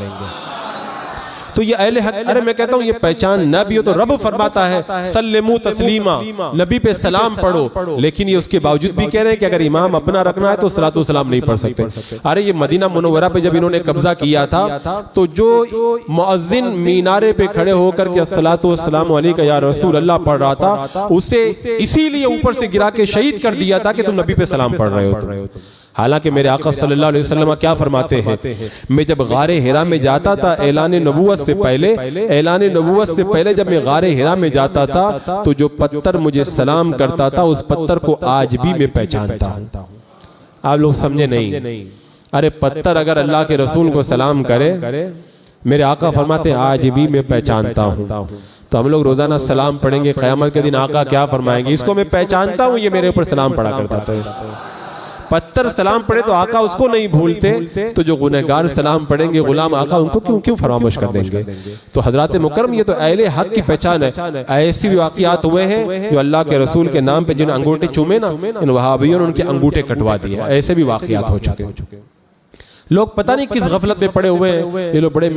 तो ये अहले हक, अरे मैं कहता हूँ ये पहचान न भी हो तो रब फरमाता है सल्लिमू तस्लीमा, नबी पे सलाम पढ़ो, लेकिन ये उसके बावजूद भी कह रहे हैं कि अगर इमाम अपना रखना है तो सलातो सलाम नहीं पढ़ सकते। अरे ये मदीना मुनव्वरा पे जब इन्होंने कब्जा किया था तो जो मुअज्जिन मीनारे पे खड़े होकर के अस्सलातु वस्सलामु अलैका या रसूल अल्लाह पढ़ रहा था, उसे इसीलिए ऊपर से गिरा के शहीद कर दिया था कि तुम नबी पे सलाम पढ़ रहे हो। हालांकि मेरे आका सल्लल्लाहु अलैहि वसल्लम क्या फरमाते हैं, मैं जब गारे हिरा में जाता था ऐलान नबुव्वत से पहले जब मैं गारे हिरा में जाता था तो जो पत्थर मुझे सलाम करता था उस पत्थर को आज भी मैं पहचानता हूँ। आप लोग समझे नहीं? अरे पत्थर अगर अल्लाह के रसूल को सलाम करे, मेरे आका फरमाते हैं आज भी मैं पहचानता हूँ। तो हम लोग रोजाना सलाम पढ़ेंगे, क़यामत के दिन आका क्या फरमाएंगे, इसको मैं पहचानता हूँ, ये मेरे ऊपर सलाम पढ़ा करता था। पत्थर सलाम पढ़े तो आका उसको नहीं भूलते, तो जो गुनहगार सलाम पढ़ेंगे गुलाम आका उनको क्यों क्यों फरामोश कर देंगे। तो हजरत मुकर्रम ये तो अहले हक की पहचान है। ऐसी भी वाक़ियात हुए हैं जो अल्लाह के रसूल के नाम पे जिन अंगूठे चूमे ना, इन वहाबियों ने उनके अंगूठे कटवा दिए। ऐसे भी वाक़ियात हो चुके हैं। लोग पता नहीं किस गफलत में पड़े हुए हैं। ये लोग बड़े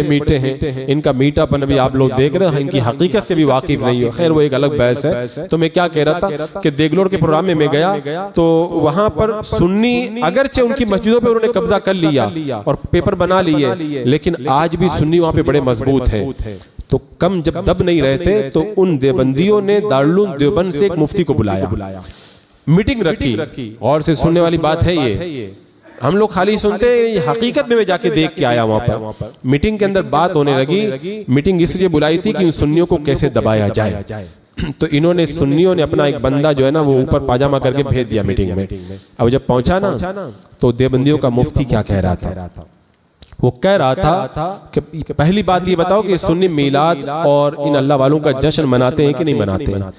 मीठे हैं, इनका मीठापन अभी आप लोग देख रहे हैं, इनकी हकीकत से भी वाकिफ नहीं हो। खैर वो एक अलग बहस है। तो मैं क्या कह रहा था कि देगलोर के प्रोग्राम में मैं गया तो वहां पर सुन्नी अगरचे उनकी मस्जिदों पे उन्होंने कब्जा कर लिया और पेपर बना लिए, लेकिन आज भी सुन्नी वहां पे बड़े मजबूत है। तो कम जब दब नहीं रहते तो उन देवबंदियों ने दारुल देवबंद से एक मुफ्ती को बुलाया, मीटिंग रखी। और से सुनने वाली बात है ये, हम लोग खाली सुनते हैं, हकीकत में मैं जाके देख के आया वहां पर। मीटिंग के अंदर बात होने लगी। मीटिंग इसलिए बुलाई थी कि इन सुन्नियों को कैसे दबाया जाए। तो इन्होंने सुन्नियों ने अपना एक बंदा जो है ना वो ऊपर पाजामा करके भेज दिया मीटिंग में। अब जब पहुंचा ना तो देवबंदियों का मुफ्ती क्या कह रहा था, वो कह रहा था कि पहली बात ये बताओ कि सुन्नी मीलाद और इन अल्लाह वालों का जश्न मनाते हैं कि नहीं मनाते हैं।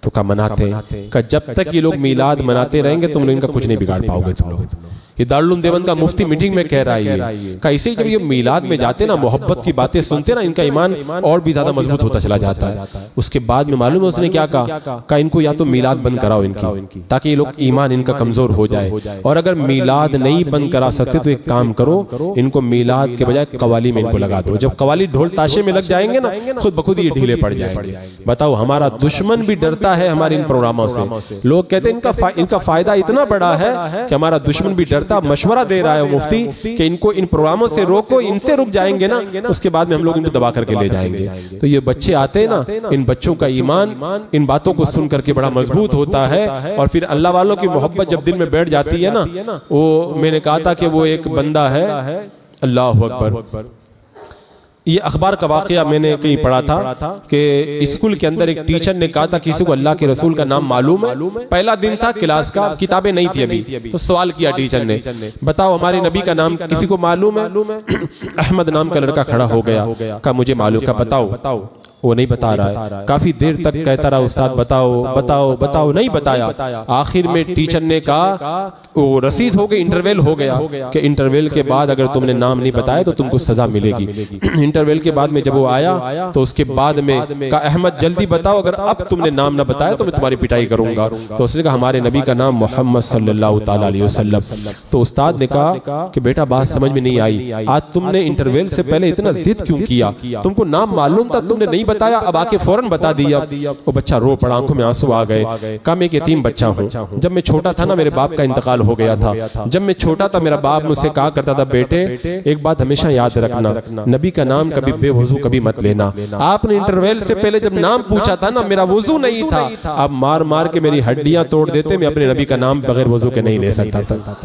तो क्या मनाते हैं? का जब तक ये लोग मीलाद मनाते रहेंगे तुम लोग इनका कुछ नहीं बिगाड़ पाओगे तुम लोग। ये दारुल देवबंद का मुफ्ती मीटिंग में कह रहा है। का इसे जब ये मीलाद में जाते ना, मोहब्बत की बातें सुनते ना, इनका ईमान और भी ज्यादा मजबूत होता चला जाता है। उसके बाद में मालूम है उसने क्या कहा, इनको या तो मीलाद बंद कराओ इनकी, ताकि ये लोग ईमान इनका कमजोर हो जाए। और अगर मीलाद नहीं बंद करा सकते तो एक काम करो, इनको मीलाद के बजाय कवाली में इनको लगा दो। जब कवाली ढोल ताशे में लग जाएंगे ना, खुद बखुद ये ढीले पड़ जाएंगे। बताओ, हमारा दुश्मन भी डरता है हमारे इन प्रोग्रामों से। लोग कहते हैं इनका फायदा इतना बड़ा है कि हमारा दुश्मन भी डरता। मशवरा दे रहा है मुफ्ती कि इनको इन प्रोग्रामों से रोको, इनसे रुक जाएंगे ना उसके बाद में हम लोग इनको दबा करके ले जाएंगे। तो ये बच्चे आते हैं ना, इन बच्चों का ईमान इन बातों को सुन करके बड़ा मजबूत होता है। और फिर अल्लाह वालों की मोहब्बत जब दिल में बैठ जाती है ना, वो मैंने कहा था कि वो एक बंदा है, अल्लाह अकबर। ये अखबार का वाकया मैंने कहीं पढ़ा था कि स्कूल के अंदर एक टीचर ने कहा था किसी को अल्लाह के रसूल का नाम मालूम है। पहला दिन था क्लास का, किताबें नहीं थी अभी, तो सवाल किया टीचर ने, बताओ हमारे नबी का नाम किसी को मालूम है? अहमद नाम का लड़का खड़ा हो गया, कहा मुझे मालूम। का बताओ, वो नहीं बता रहा है। काफी देर तक कहता रहा उस्ताद बताओ बताओ बताओ, नहीं बताया। आखिर में टीचर ने कहा, वो रसीद हो गई, इंटरवल हो गया कि इंटरवल के बाद अगर तुमने नाम नहीं बताया तो तुमको सजा मिलेगी। इंटरवल के बाद में जब वो आया तो उसके बाद में कहा, अहमद जल्दी बताओ, अगर अब तुमने नाम ना बताया तो मैं तुम्हारी पिटाई करूंगा। तो उसने कहा हमारे नबी का नाम मोहम्मद सल्लल्लाहु ताला अलैहि वसल्लम। तो उस्ताद ने कहा कि बेटा बात समझ में नहीं आई, आज तुमने इंटरवल से पहले इतना जिद क्यों किया? तुमको नाम मालूम था, तुमने नहीं बताया, अब आके फौरन बता दिया। वो बच्चा रो पड़ा, आंखों में आंसू आ गए। कहा मैं एक यतीम बच्चा हूँ, जब मैं छोटा था ना मेरे बाप का इंतकाल हो गया था। जब मैं छोटा था मेरा बाप मुझसे कहा करता था, बेटे एक बात हमेशा याद रखना, नबी का नाम कभी बेवजू कभी मत लेना। आपने इंटरवल से पहले जब नाम पूछा था ना, मेरा वजू नहीं था, आप मार मार के मेरी हड्डियां तोड़ देते, मैं अपने नबी का नाम बगैर वजू के नहीं ले सकता था।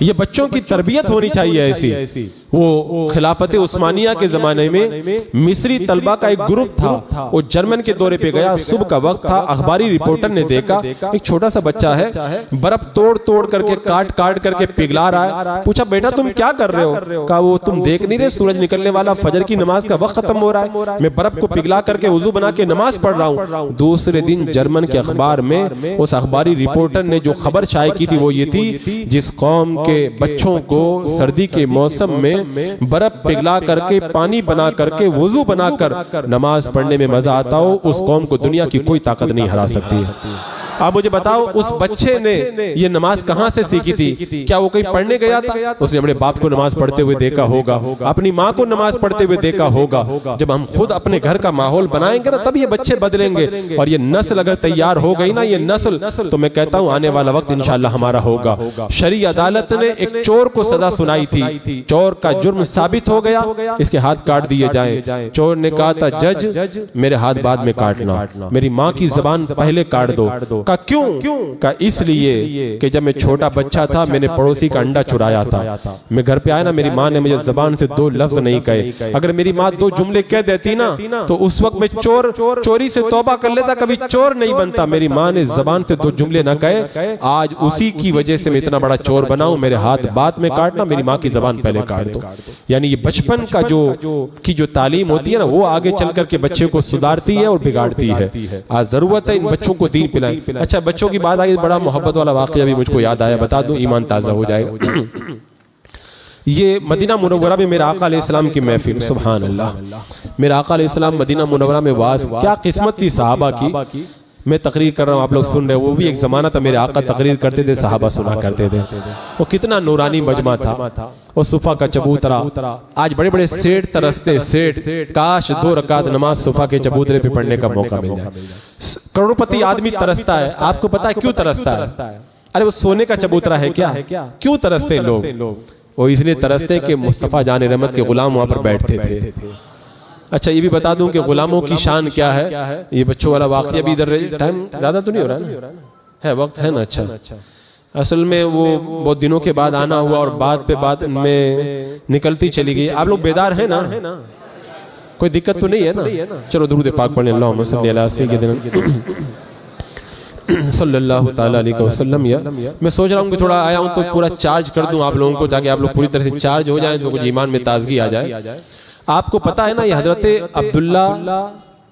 ये बच्चों की तरबियत होनी चाहिए ऐसी। वो खिलाफत उस्मानिया के जमाने में मिस्री तलबा का एक ग्रुप था, वो जर्मन के दौरे पे गया, सुबह का वक्त था। अखबारी रिपोर्टर ने देखा एक छोटा सा बच्चा है, बर्फ तोड़ तोड़ करके काट काट करके पिघला रहा है। पूछा बेटा तुम क्या कर रहे हो? कहा वो तुम देख नहीं रहे, सूरज निकलने वाला, फजर की नमाज का वक्त खत्म हो रहा है, मैं बर्फ को पिघला करके वुजू बना के नमाज पढ़ रहा हूँ। दूसरे दिन जर्मन के अखबार में उस अखबारी रिपोर्टर ने जो खबर शाये की थी वो ये थी, जिस कौम के बच्चों को सर्दी के मौसम में बर्फ पिघला करके पानी बना करके वुजू बनाकर नमाज पढ़ने में मजा आता हो, उस कौम को दुनिया की कोई ताकत नहीं हरा सकती है। आप मुझे बताओ उस बच्चे ने ये नमाज कहां से सीखी थी? क्या वो कहीं पढ़ने गया था? उसने अपने बाप को नमाज पढ़ते हुए देखा होगा, अपनी माँ को नमाज पढ़ते हुए देखा होगा। जब हम खुद अपने घर का माहौल बनाएंगे ना, तब ये बच्चे बदलेंगे। और ये नस्ल अगर तैयार हो गई ना, ये नस्ल, तो मैं कहता हूं आने वाला वक्त इंशाअल्लाह हमारा होगा। शरी अदालत ने एक चोर को सजा सुनाई थी, चोर का जुर्म साबित हो गया, इसके हाथ काट दिए जाएं। चोर ने कहा था, जज मेरे हाथ बाद में काटना, मेरी माँ की जबान पहले काट दो। का क्यों? का इसलिए कि जब मैं छोटा बच्चा था मैंने पड़ोसी का अंडा चुराया था। मैं घर पे आया ना, मेरी माँ ने मुझे जबान से दो लफ्ज नहीं कहे। अगर मेरी माँ दो जुमले कह देती ना, तो उस वक्त मैं चोरी से तौबा कर लेता, कभी चोर नहीं बनता। मेरी माँ ने जबान से दो जुमले ना कहे, आज उसी की वजह से मैं इतना बड़ा चोर बना हूं। मेरे हाथ बाद में काटना, मेरी माँ की जबान पहले काट दो। यानी ये बचपन का जो तालीम होती है ना, वो आगे चल करके बच्चे को सुधारती है और बिगाड़ती है। आज जरूरत है इन बच्चों को दीन पिलाएं। अच्छा बच्चों की बात आई, बड़ा मोहब्बत वाला वाक़या भी मुझको याद आया, बता दूं ईमान ताज़ा हो जाएगा। ये मदीना मुनव्वरा में मेरे आका अलैहिस्सलाम की महफिल, सुभान अल्लाह, मेरे आका अलैहिस्सलाम मदीना मुनव्वरा में वास, क्या किस्मत थी सहाबा की। मैं तकरीर कर रहा हूँ, आप लोग सुन रहे हो, वो भी एक ज़माना था मेरे आका तकरीर करते थे, सहाबा सुना करते थे। वो कितना नूरानी मजमा था, वो सुफ़ा का चबूतरा। आज बड़े बड़े सेठ तरसते, सेठ काश 2 रकात नमाज सुफ़ा के चबूतरे पे पढ़ने का मौका मिल जाए। करोड़पति आदमी तरसता है, आपको पता है क्यों तरसता है? अरे वो सोने का चबूतरा है क्या? क्यों तरसते लोग? वो इसलिए तरसते कि मुस्तफ़ा जान रहमत के गुलाम वहाँ पर बैठते थे। अच्छा ये भी बता दूं कि गुलामों की शान क्या है। ये बच्चों वाला वाक़या भी इधर, टाइम ज़्यादा तो नहीं हो रहा ना? है, वक्त है ना? अच्छा, असल में वो बहुत दिनों के बाद आना हुआ और बात पे बात में निकलती चली गई। आप लोग बेदार हैं ना? कोई दिक्कत तो नहीं है ना? चलो दुरूद पाक पढ़ लें, अल्लाहुम्मा सल्ली अला सय्यिदिना सल्लल्लाहु ताला अलैहि वसल्लम। या मैं सोच रहा हूँ कि थोड़ा आया हूँ तो पूरा चार्ज कर दूँ आप लोगों को, ताकि आप लोग पूरी तरह से चार्ज हो जाएं, तो कुछ ईमान में ताजगी आ जाए। आपको पता है ना, ये हजरत अब्दुल्ला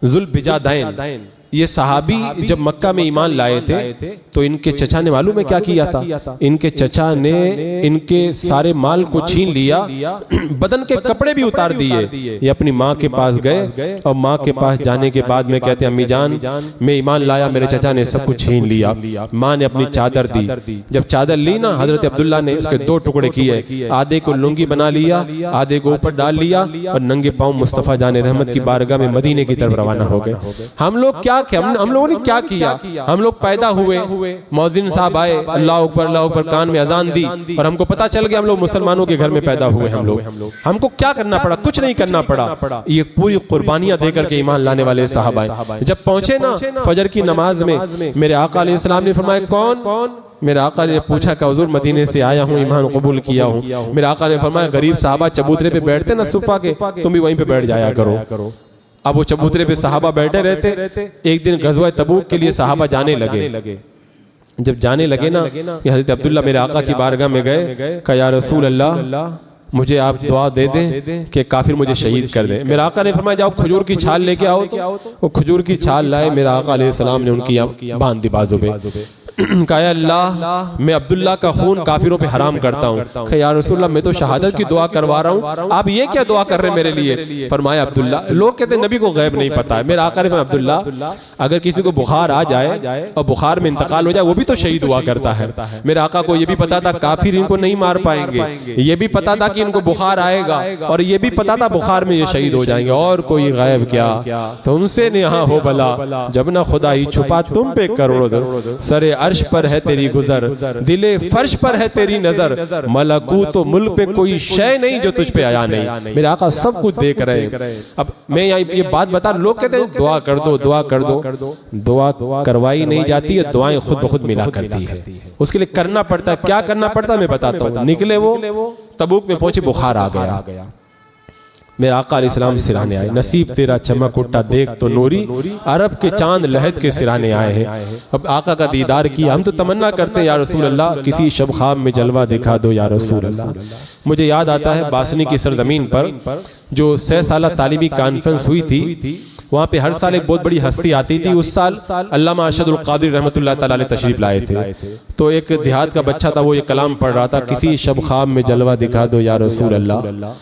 जुल बिजादैन, ये सहाबी जब मक्का में ईमान लाए थे तो इनके चचा ने मालूम है क्या किया था? इनके चचा ने इनके सारे माल को छीन लिया, बदन के कपड़े भी उतार दिए। ये अपनी माँ के पास गए और माँ के पास जाने के बाद में कहते हैं, अम्मी जान मैं ईमान लाया, मेरे चचा ने सब कुछ छीन लिया। माँ ने अपनी चादर दी, जब चादर ली ना हजरत अब्दुल्ला ने उसके 2 टुकड़े किए, आधे को लुंगी बना लिया, आधे को ऊपर डाल लिया और नंगे पाँव मुस्तफ़ा जान रहमत की बारगाह में मदीने की तरफ रवाना हो गए। हम लोग क्या, हम लोगों ने क्या किया? हम लोग पैदा हुए, मौजिन साहब आए, अल्लाह अकबर कान में अजान दी और हमको पता चल गया हम लोग मुसलमानों के घर में पैदा हुए। हम लोग, हमको क्या करना पड़ा? कुछ नहीं करना पड़ा। ये पूरी कुर्बानियां देकर के ईमान लाने वाले साहब आए। जब पहुंचे ना फजर की नमाज में, मेरे आका अलैहिस्सलाम ने फरमाया कौन? मेरे आका ने पूछा कि हुजूर मदीने से आया हूँ, ईमान कबूल किया हूँ। मेरे आका ने फरमाया गरीब साहबा चबूतरे पे बैठते ना सुफ़ा के, तुम भी वहीं पे बैठ जाया करो। अब वो चबूतरे पे सहाबा बैठे रहते। एक दिन गज़वा तबूक के लिए सहाबा जाने लगे। जब जाने लगे ना, ये हज़रत अब्दुल्ला मेरे आका की बारगाह में गए, कहा या रसूल अल्लाह मुझे आप दुआ दे दें कि काफिर मुझे शहीद कर दें। मेरे आका ने फरमाया जाओ खजूर की छाल लेके आओ। तो वो खजूर की छाल लाए, मेरे आका अलैहिस्सलाम ने उनकी बांध दी बाजू पे। कहा अल्लाह मैं अब्दुल्ला का खून काफिरों पे हराम करता हूँ। या रसूलल्लाह मैं तो शहादत की दुआ करवा रहा हूँ, आप ये क्या दुआ कर रहे हैं मेरे लिए? फरमाया अब्दुल्ला, लोग कहते हैं नबी को गैब नहीं पता है। मेरे आका ने अब्दुल्ला अगर किसी को बुखार आ जाए और बुखार में इंतकाल हो जाए, वो भी तो शहीद हुआ करता है। मेरे आका को ये भी पता था काफिर इनको नहीं मार पाएंगे, ये भी पता था कि इनको बुखार आएगा और ये भी पता था बुखार में ये शहीद हो जाएंगे। और कोई गैब क्या? तुमसे नेहा हो भला जब ना खुदा ही छुपा तुम पे करोड़ों। सरे अर्श पर है तेरी गुजर, दिले फर्श पर है तेरी नजर, मलकूत तो मुल्क पे कोई शय नहीं जो तुझ पे आया नहीं। मेरे आका सब कुछ देख रहे हैं। अब मैं यहाँ ये बात बता, लोग कहते हैं दुआ कर दो, दुआ कर दो। दुआ करवाई नहीं जाती है, दुआएं खुद ब खुद मिला करती है। उसके लिए करना पड़ता है। क्या करना पड़ता है मैं बताता हूँ। निकले वो तबूक में पहुंचे, बुखार आ गया। मेरे आका अलैहिस्सलाम सिराने आए, नसीब तेरा चमक उठा देख तो नूरी, अरब के चांद लहद के सिराने आए हैं। अब आका का दीदार किया। हम तो तमन्ना करते हैं या रसूल अल्लाह किसी शब ख्वाब में जलवा दिखा दो या रसूल अल्लाह। मुझे याद आता है बासनी की सरजमीन पर जो 6 साला तालीमी कॉन्फ्रेंस हुई थी, वहाँ पे हर साल एक बहुत बड़ी हस्ती आती थी। उस साल अल्लामा अरशदुल कादिर रहमतुल्लाह तआला अलैह तशरीफ लाए थे। तो एक देहात का बच्चा था, वो ये कलाम पढ़ रहा था, किसी शब ख्वाब में जलवा दिखा दो या रसूल अल्लाह,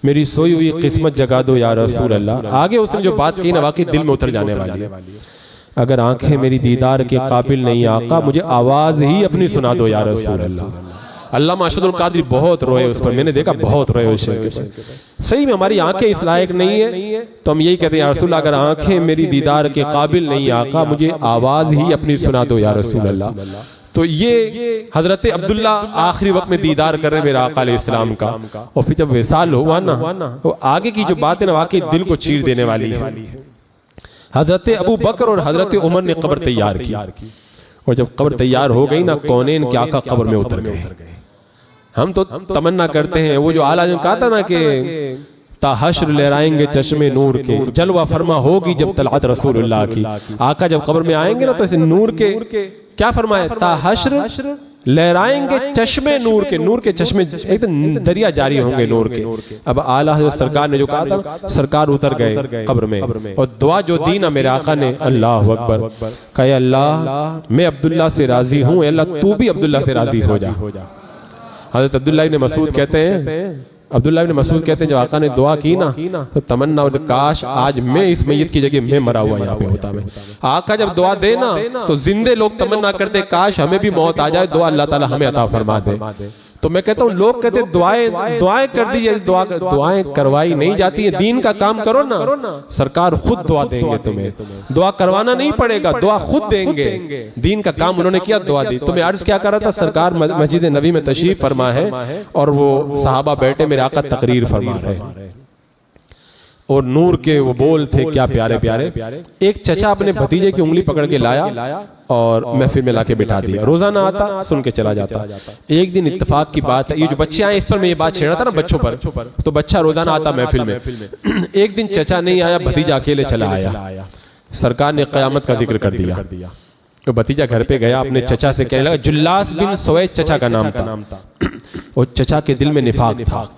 मेरी सोई हुई किस्मत जगा दो या रसूल अल्लाह। आगे उसने जो बात की ना वाकई दिल में उतर जाने वाली है। अगर आंखें मेरी दीदार के काबिल नहीं आका, मुझे आवाज ही अपनी सुना दो या रसूल अल्लाह। अल्लामा अरशदुल कादिर बहुत रोए उस पर, मैंने देखा बहुत रोए उस शेर के पर। सही में हमारी आंखें इस लायक नहीं है तो हम यही कहते हैं या रसूल अगर आंखें मेरी दीदार के काबिल नहीं आका, मुझे आवाज ही अपनी सुना दो या रसूल अल्लाह। तो ये हजरत अब्दुल्ला आखिरी वक्त में दीदार कर रहे मेरे आका अलैहिस्सलाम का। और फिर जब विसाल हुआ ना, तो आगे की जो बात है ना वाकई दिल को चीर देने वाली है। हजरत अबू बकर और हजरत उमर ने कब्र तैयार की, और जब कब्र तैयार हो गई ना, कौनेन के आका कब्र में उतर गए। हम तो तमन्ना करते हैं, वो जो आला कहा था ना कि ताहश्र लहराएंगे चश्मे नूर के, जलवा फरमा होगी जब तलअत रसूलुल्लाह की। आका जब कब्र में आएंगे ना तो ऐसे नूर के क्या फरमाए, ताहश्र लहराएंगे चश्मे नूर के चश्मे एकदम दरिया जारी होंगे नूर के। अब आला हज़रत सरकार ने जो कहा था, सरकार उतर गए कब्र में और दुआ जो दी ना मेरे आका ने, अल्लाह अकबर, कहे अल्लाह मैं अब्दुल्ला से राजी हूँ, अल्लाह तू भी अब्दुल्ला से राजी हो जा। हज़रत अब्दुल्ला इब्न मसूद कहते हैं, अब्दुल्ला इब्न मसूद कहते हैं जब आका ने दुआ की ना तो तमन्ना और काश आज मैं इस मैयत की जगह मैं मरा हुआ यहाँ पे होता। मैं आका जब दुआ दे ना तो जिंदे लोग तमन्ना करते काश हमें भी मौत आ जाए, दुआ अल्लाह ताला हमें अता फरमा दे। तो मैं कहता हूँ लोग कहते दुआएं कर दीजिए, दुआएं करवाई नहीं जाती है। दीन का काम करो ना, सरकार खुद दुआ देंगे तुम्हें, दुआ करवाना नहीं पड़ेगा, दुआ खुद देंगे। दीन का काम उन्होंने किया, दुआ दी। तो मैं अर्ज क्या कर रहा था, सरकार मस्जिद नबी में तशरीफ फरमा है और वो सहाबा बैठे मेरे आका तकरीर फरमा रहे और नूर के वो बोल थे क्या प्यारे प्यारे। एक चचा अपने भतीजे की उंगली पकड़ के लाया और महफिल में लाके बिठा दिया। रोजाना आता, सुन के चला जाता। एक दिन इत्तेफाक की बात है, ये जो बच्चे आए इस पर मैं ये बात छेड़ा था ना बच्चों पर, तो बच्चा रोजाना आता महफिल में। एक दिन चचा नहीं आया, भतीजा अकेले चला आया। सरकार ने क़यामत का जिक्र कर दिया। तो भतीजा घर पे गया, अपने चचा से कहने लगा, जुल्लास बिन सुवैद चचा का नाम था। और चचा के दिल में निफाक था।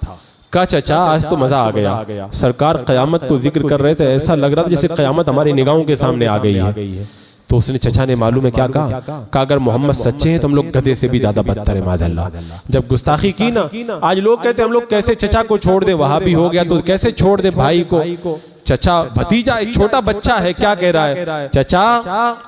का चचा आज तो मजा आ गया, सरकार क़यामत को जिक्र कर रहे थे, ऐसा लग रहा था जैसे क़यामत हमारी निगाहों के सामने आ गई है। तो उसने चचा ने मालूम है क्या कहा, अगर मोहम्मद सच्चे हैं तो हम लोग गधे से भी ज्यादा बदतर है माज़अल्लाह। जब गुस्ताखी की ना, आज लोग कहते हैं हम लोग कैसे चचा को छोड़ दे, वहां भी हो गया तो कैसे छोड़ दे भाई को। चचा, भतीजा एक छोटा बच्चा है, क्या कह रहा है, चचा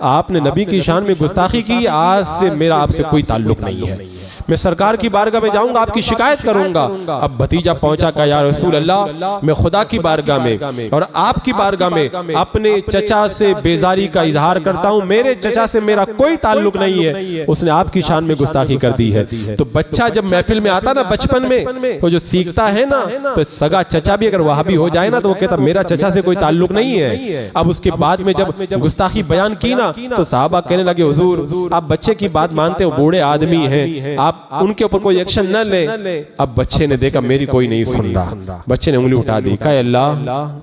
आपने नबी की शान में गुस्ताखी की, आज से मेरा आपसे कोई ताल्लुक नहीं है, मैं सरकार की बारगाह में जाऊंगा, आपकी शिकायत करूंगा। अब भतीजा पहुंचा, कहा या रसूल अल्लाह मैं खुदा की बारगाह में और आपकी बारगाह में अपने चचा से बेजारी का इजहार करता हूं, मेरे चचा से मेरा कोई ताल्लुक नहीं है, उसने आपकी शान में गुस्ताखी कर दी है। तो बच्चा जब महफिल में आता ना बचपन में, वो जो सीखता है ना, तो सगा चचा भी अगर वहां भी हो जाए ना तो वो कहता मेरा चचा से कोई ताल्लुक नहीं है। अब उसके बाद में जब गुस्ताखी बयान की ना तो साहबा कहने लगे हुजूर आप बच्चे की बात मानते हो, बूढ़े आदमी हैं, आप उनके ऊपर कोई एक्शन न ले। अब बच्चे ने देखा मेरी कोई नहीं सुन रहा, बच्चे ने उंगली उठा दी, कहा अल्लाह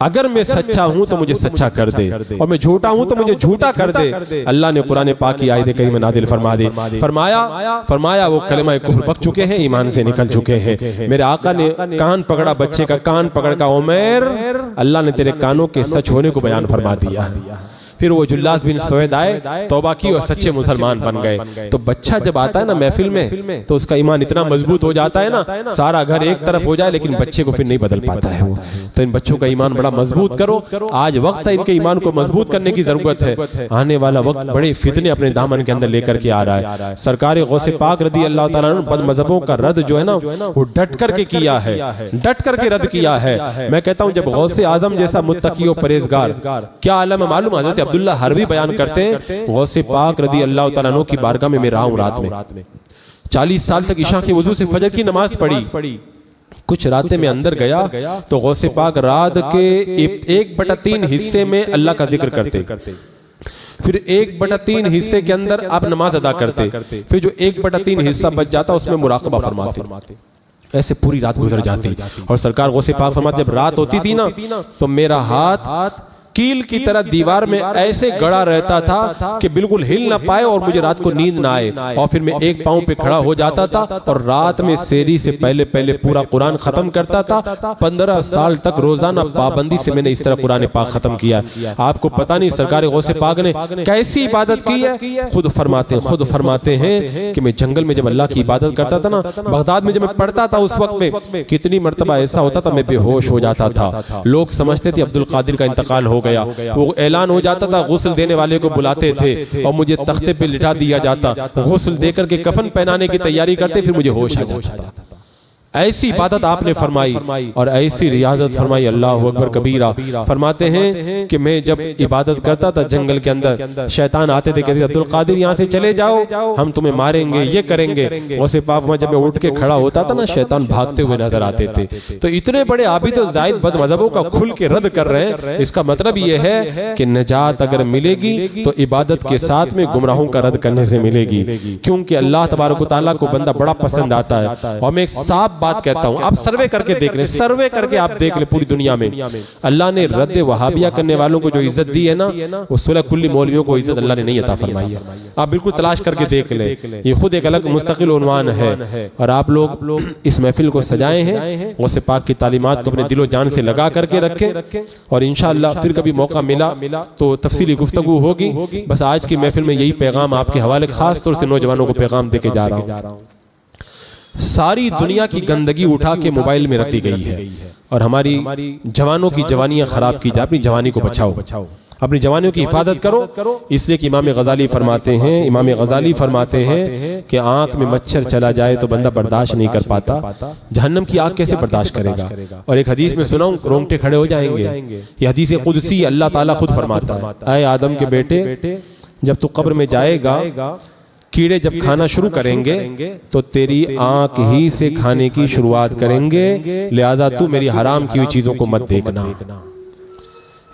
अगर मैं सच्चा हूं तो मुझे सच्चा कर दे और मैं झूठा हूं तो मुझे झूठा कर दे। अल्लाह ने कुरान पाक की आयत करीम नादिल फरमा दी, फरमाया वो कलमा कुफ्र बक चुके हैं, ईमान से निकल चुके हैं। मेरे आका ने कान पकड़ा, बच्चे का कान पकड़ का, उमर अल्लाह ने तेरे कानों के सच होने को बयान फरमा दिया। फिर वो जुल्लास बिन सुवैद आए, तौबा की और सच्चे मुसलमान बन गए। तो बच्चा जब आता है ना महफिल में तो उसका ईमान इतना मजबूत हो जाता है ना, सारा घर एक तरफ हो जाए लेकिन बच्चे को फिर नहीं बदल पाता है वो। तो इन बच्चों का ईमान बड़ा मजबूत करो, आज वक्त है इनके ईमान को मजबूत करने की जरूरत है। आने वाला वक्त बड़े फितने अपने दामन के अंदर लेकर के आ रहा है। सरकार गौसे पाक रदी अल्लाह ताला ने बद मजहबों का रद्द जो है ना वो डट करके किया है, डट करके रद्द किया है। मैं कहता हूँ जब गौसे आजम जैसा मुत्तकी और परहेजगार, क्या आलम है मालूम, हज़रत अब्दुल्ला हरवी बयान करते हैं गौसे पाक रदी अल्लाह ताला अन्हु की बारगाह में मैं रहा हूं रात में 40 साल तक इशा के वजू से फजर की नमाज पढ़ी। कुछ रातें में अंदर गया तो गौसे पाक रात के 1/3 हिस्से में अल्लाह का जिक्र करते, फिर 1/3 हिस्से के अंदर आप नमाज अदा करते, फिर जो 1/3 हिस्सा बच जाता उसमें मुराकबा फरमाते। ऐसे पूरी रात गुजर जाती और सरकार गौसे पाक फरमाते जब रात होती थी ना तो मेरा हाथ कील की तरह दीवार में ऐसे गड़ा रहता था कि बिल्कुल हिल ना पाए और मुझे रात को नींद ना आए, और फिर मैं एक पांव पे खड़ा हो जाता था और रात में सेरी से पहले पहले पूरा कुरान खत्म करता था। 15 साल तक रोजाना पाबंदी से मैंने इस तरह कुरान पाक खत्म किया। आपको पता नहीं सरकार गौसे पाक ने कैसी इबादत की है। खुद फरमाते हैं कि मैं जंगल में जब अल्लाह की इबादत करता था ना, बगदाद में जब मैं पढ़ता था उस वक्त में कितनी मरतबा ऐसा होता था मैं बेहोश हो जाता था। लोग समझते थे अब्दुल कादिर का इंतकाल हो गया, वो ऐलान हो जाता था, गुस्ल देने वाले को बुलाते थे और मुझे तख्ते पे लिटा दिया जाता, गुस्ल देकर के कफन पहनाने की तैयारी करते, फिर मुझे होश आ जाता था। ऐसी इबादत आपने फरमाई और ऐसी रियाजत फरमाई, अल्लाह अकबर कबीरा। फरमाते हैं कि मैं जब इबादत करता था जंगल के अंदर शैतान आते थे, कहते अब्दुल कादिर यहाँ से चले जाओ, हम तुम्हें मारेंगे, ये करेंगे। वैसे पाक में जब मैं उठ के खड़ा होता था ना शैतान भागते हुए नजर आते थे। तो इतने बड़े आबिद और जायद बद मजहबों का खुल के रद्द कर रहे हैं। इसका मतलब ये है कि नजात अगर मिलेगी तो इबादत के साथ में गुमराहों का रद्द करने से मिलेगी, क्योंकि अल्लाह तबारक व तआला को बंदा बड़ा पसंद आता है। और मैं एक साफ बात कहता हूं, आप सर्वे करके देख लें, सर्वे करके आप देख लें पूरी दुनिया में अल्लाह ने रद्द वहाबिया करने वालों को जो इज्जत दी है ना, वो सुलह कुल्ली मौलवियों को इज्जत अल्लाह ने नहीं अता फरमाई है। आप बिल्कुल तलाश करके देख लें, ये खुद एक अलग मुस्तकिल उन्वान है। और आप लोग इस महफिल को सजाए हैं, गौसे पाक की तालीमात को अपने दिलो जान से लगा करके रखें, और इंशाअल्लाह फिर कभी मौका मिला तो तफसीली गुफ्तगू होगी। बस आज की महफिल में यही पैगाम आपके हवाले खास तौर से नौजवानों को पैगाम देके जा रहा हूँ। सारी दुनिया की गंदगी उठा के मोबाइल में रख दी गई है और हमारी जवानों की जवानियां खराब की जाए। अपनी जवानी को बचाओ, अपनी जवानियों की हिफाजत करो। इसलिए कि इमाम गजाली फरमाते हैं कि आंख में मच्छर चला जाए तो बंदा बर्दाश्त नहीं कर पाता, जहन्नम की आग कैसे बर्दाश्त करेगा। और एक हदीस में सुनाऊं, रोंगटे खड़े हो जाएंगे। ये हदीस कुदसी अल्लाह ताला खुद फरमाता है, ऐ आदम के बेटे, जब तू कब्र में जाएगा, कीड़े जब खाना शुरू करेंगे तो तेरी आंख ही से खाने की शुरुआत करेंगे, लिहाजा तू मेरी हराम की हुई चीजों को मत देखना।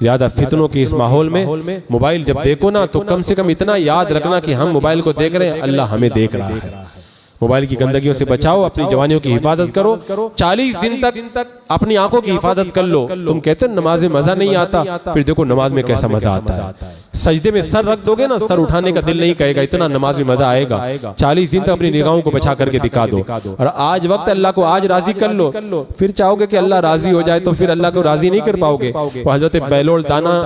लिहाजा फितनों के इस माहौल में मोबाइल जब देखो ना, तो कम से कम इतना याद रखना कि हम मोबाइल को देख रहे हैं, अल्लाह हमें देख रहा है। मोबाइल की गंदगियों से बचाओ, अपनी जवानियों की हिफाजत करो। 40 दिन तक अपनी आंखों की हिफाजत कर लो। तुम कहते हैं नमाज में मजा नहीं आता, फिर देखो नमाज में कैसा मजा आता है। सजदे में सर रख दोगे ना, सर उठाने का दिल नहीं कहेगा, इतना नमाज में मजा आएगा। 40 दिन तक अपनी निगाहों को बचा करके दिखा दो। और आज वक्त अल्लाह को आज राजी कर लो, फिर चाहोगे कि अल्लाह राजी हो जाए तो फिर अल्लाह को राजी नहीं कर पाओगे। हजरत बैलोल दाना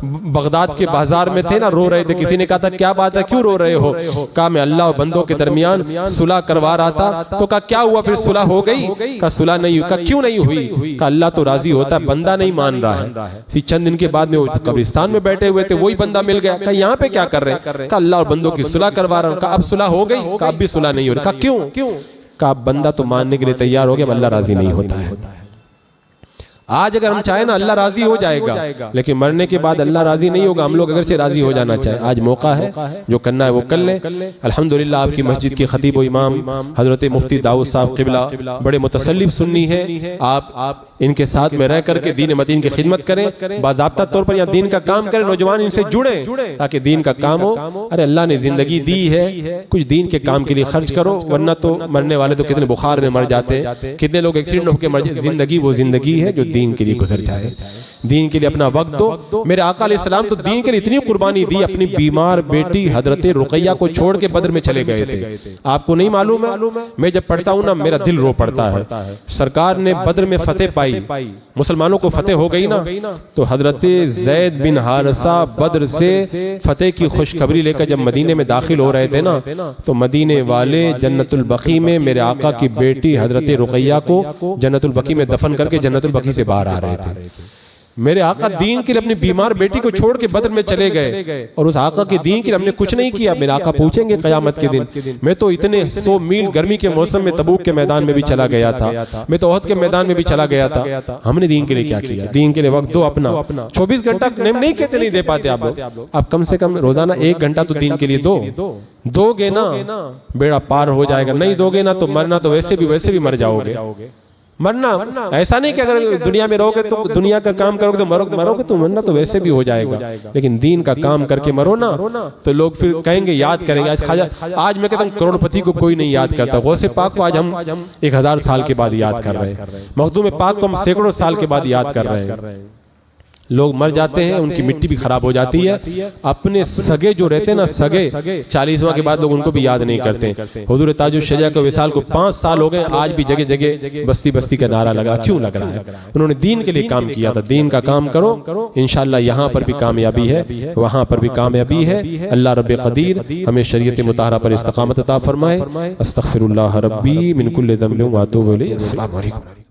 बगदाद के बाजार में थे ना, रो रहे थे। किसी ने कहा था क्या बात है, क्यों रो रहे हो? कहा मैं अल्लाह और बंदों के दरमियान सुलह करवा रहा था। तो कहा क्या हुआ, फिर सुलह हो गई? कहा सुलह नहीं हुई। कहा क्यों नहीं हुई? कहा अल्लाह तो राजी होता है, बंदा नहीं मान रहा है। चंद दिन के बाद में वो कब्रिस्तान में बैठे हुए थे, वही बंदा मिल गया। कहा यहाँ पे क्या कर रहे हैं? कहा अल्लाह और बंदों की सुलह करवा रहा हूँ। कहा अब सुलह हो गई? कहा अब भी सुलह नहीं हो रही। कहा क्यों? कहा बंदा तो मानने के लिए तैयार हो गया, अल्लाह राजी नहीं होता है। आज अगर हम चाहें ना, अल्लाह राजी हो जाएगा, लेकिन मरने के बाद अल्लाह राजी नहीं होगा। हम लोग अगरचे राजी हो जाना चाहे, आज मौका है, जो करना है वो कर लें। अल्हम्दुलिल्लाह आपकी मस्जिद के खतीब व इमाम हजरत मुफ्ती दाऊद साहब क़िबला बड़े मुतसल्लिफ सुन्नी है। आप इनके साथ में रह करके दीन मतीन की खिदमत करें, बाज़ाब्ता तौर पर यहाँ दीन का काम करें, नौजवान इनसे जुड़े ताकि दीन का काम हो। अरे अल्लाह ने जिंदगी दी है, कुछ दीन के काम के लिए खर्च करो, वरना तो मरने वाले तो कितने बुखार में मर जाते हैं, कितने लोग एक्सीडेंट होकर मर जाते। जिंदगी वो जिंदगी है जो दीन के लिए गुजर जाए, दीन के लिए अपना वक्त दो। मेरे आका अलैहिस्सलाम तो दीन के लिए इतनी कुर्बानी दी, अपनी बीमार बेटी हजरत रुकैया को छोड़ के बदर में चले गए थे। आपको नहीं मालूम है? मैं जब पढ़ता हूँ ना, मेरा दिल रो पड़ता है। सरकार ने बदर में फतेह पाई, मुसलमानों को फतेह हो गई ना, तो हजरत ज़ैद बिन हारिसा बदर से फतेह की खुशखबरी लेकर जब मदीने में दाखिल हो रहे थे ना, तो मदीने वाले जन्नतुल बकी में मेरे आका की बेटी हजरत रुकैया को जन्नतुल बकी में दफन करके जन्नतुल बकी से बाहर आ रहे थे। मेरे आका दीन के लिए अपनी बीमार बेटी को छोड़ के बदर में चले गए, और उस आका के दीन के लिए हमने कुछ नहीं किया। मेरे आका पूछेंगे क़यामत के दिन, मैं तो इतने 100 मील गर्मी के मौसम में तबूक के मैदान में भी चला गया था, मैं तो ओहद के मैदान में भी चला गया था, हमने दीन के लिए क्या किया? दीन के लिए वक्त दो अपना। 24 घंटा नहीं कहते नहीं दे पाते आप लोग, अब कम से कम रोजाना 1 घंटा तो दीन के लिए दोगे ना, बेड़ा पार हो जाएगा। नहीं दोगे ना तो मरना तो वैसे भी मर जाओगे। मरना ऐसा नहीं कि अगर दुनिया में रहोगे तो दुनिया का काम करोगे तो मरोगे तो मरना तो वैसे भी हो जाएगा, लेकिन दीन का काम करके मरो ना, तो लोग फिर कहेंगे, याद करेंगे। आज मैं कहता हूँ करोड़पति को कोई नहीं याद करता, गौसे पाक को आज हम 1000 साल के बाद याद कर रहे हैं, मखदूम पाक को हम सैकड़ों साल के बाद याद कर रहे हैं। लोग मर जाते हैं, उनकी मिट्टी भी खराब हो जाती है। अपने सगे जो रहते हैं ना, सगे 40वां के बाद लोग उनको भी याद नहीं करते। हुजूर ताजुल शरिया के विसाल को 5 साल हो गए, आज भी जगह जगह बस्ती बस्ती का नारा लगा। क्यों लग रहा है? उन्होंने दीन के लिए काम किया था। दीन का काम करो, इंशाअल्लाह यहाँ पर भी कामयाबी है, वहाँ पर भी कामयाबी है। अल्लाह रब्बे क़दीर हमें शरीयत मुताहरा पर इस्तक़ामत अता फरमाए। अस्तग़फिरुल्लाह रब्बी मिन कुल्लि ज़ंबिन व अतूबु इलैहि। अस्सलामु अलैकुम।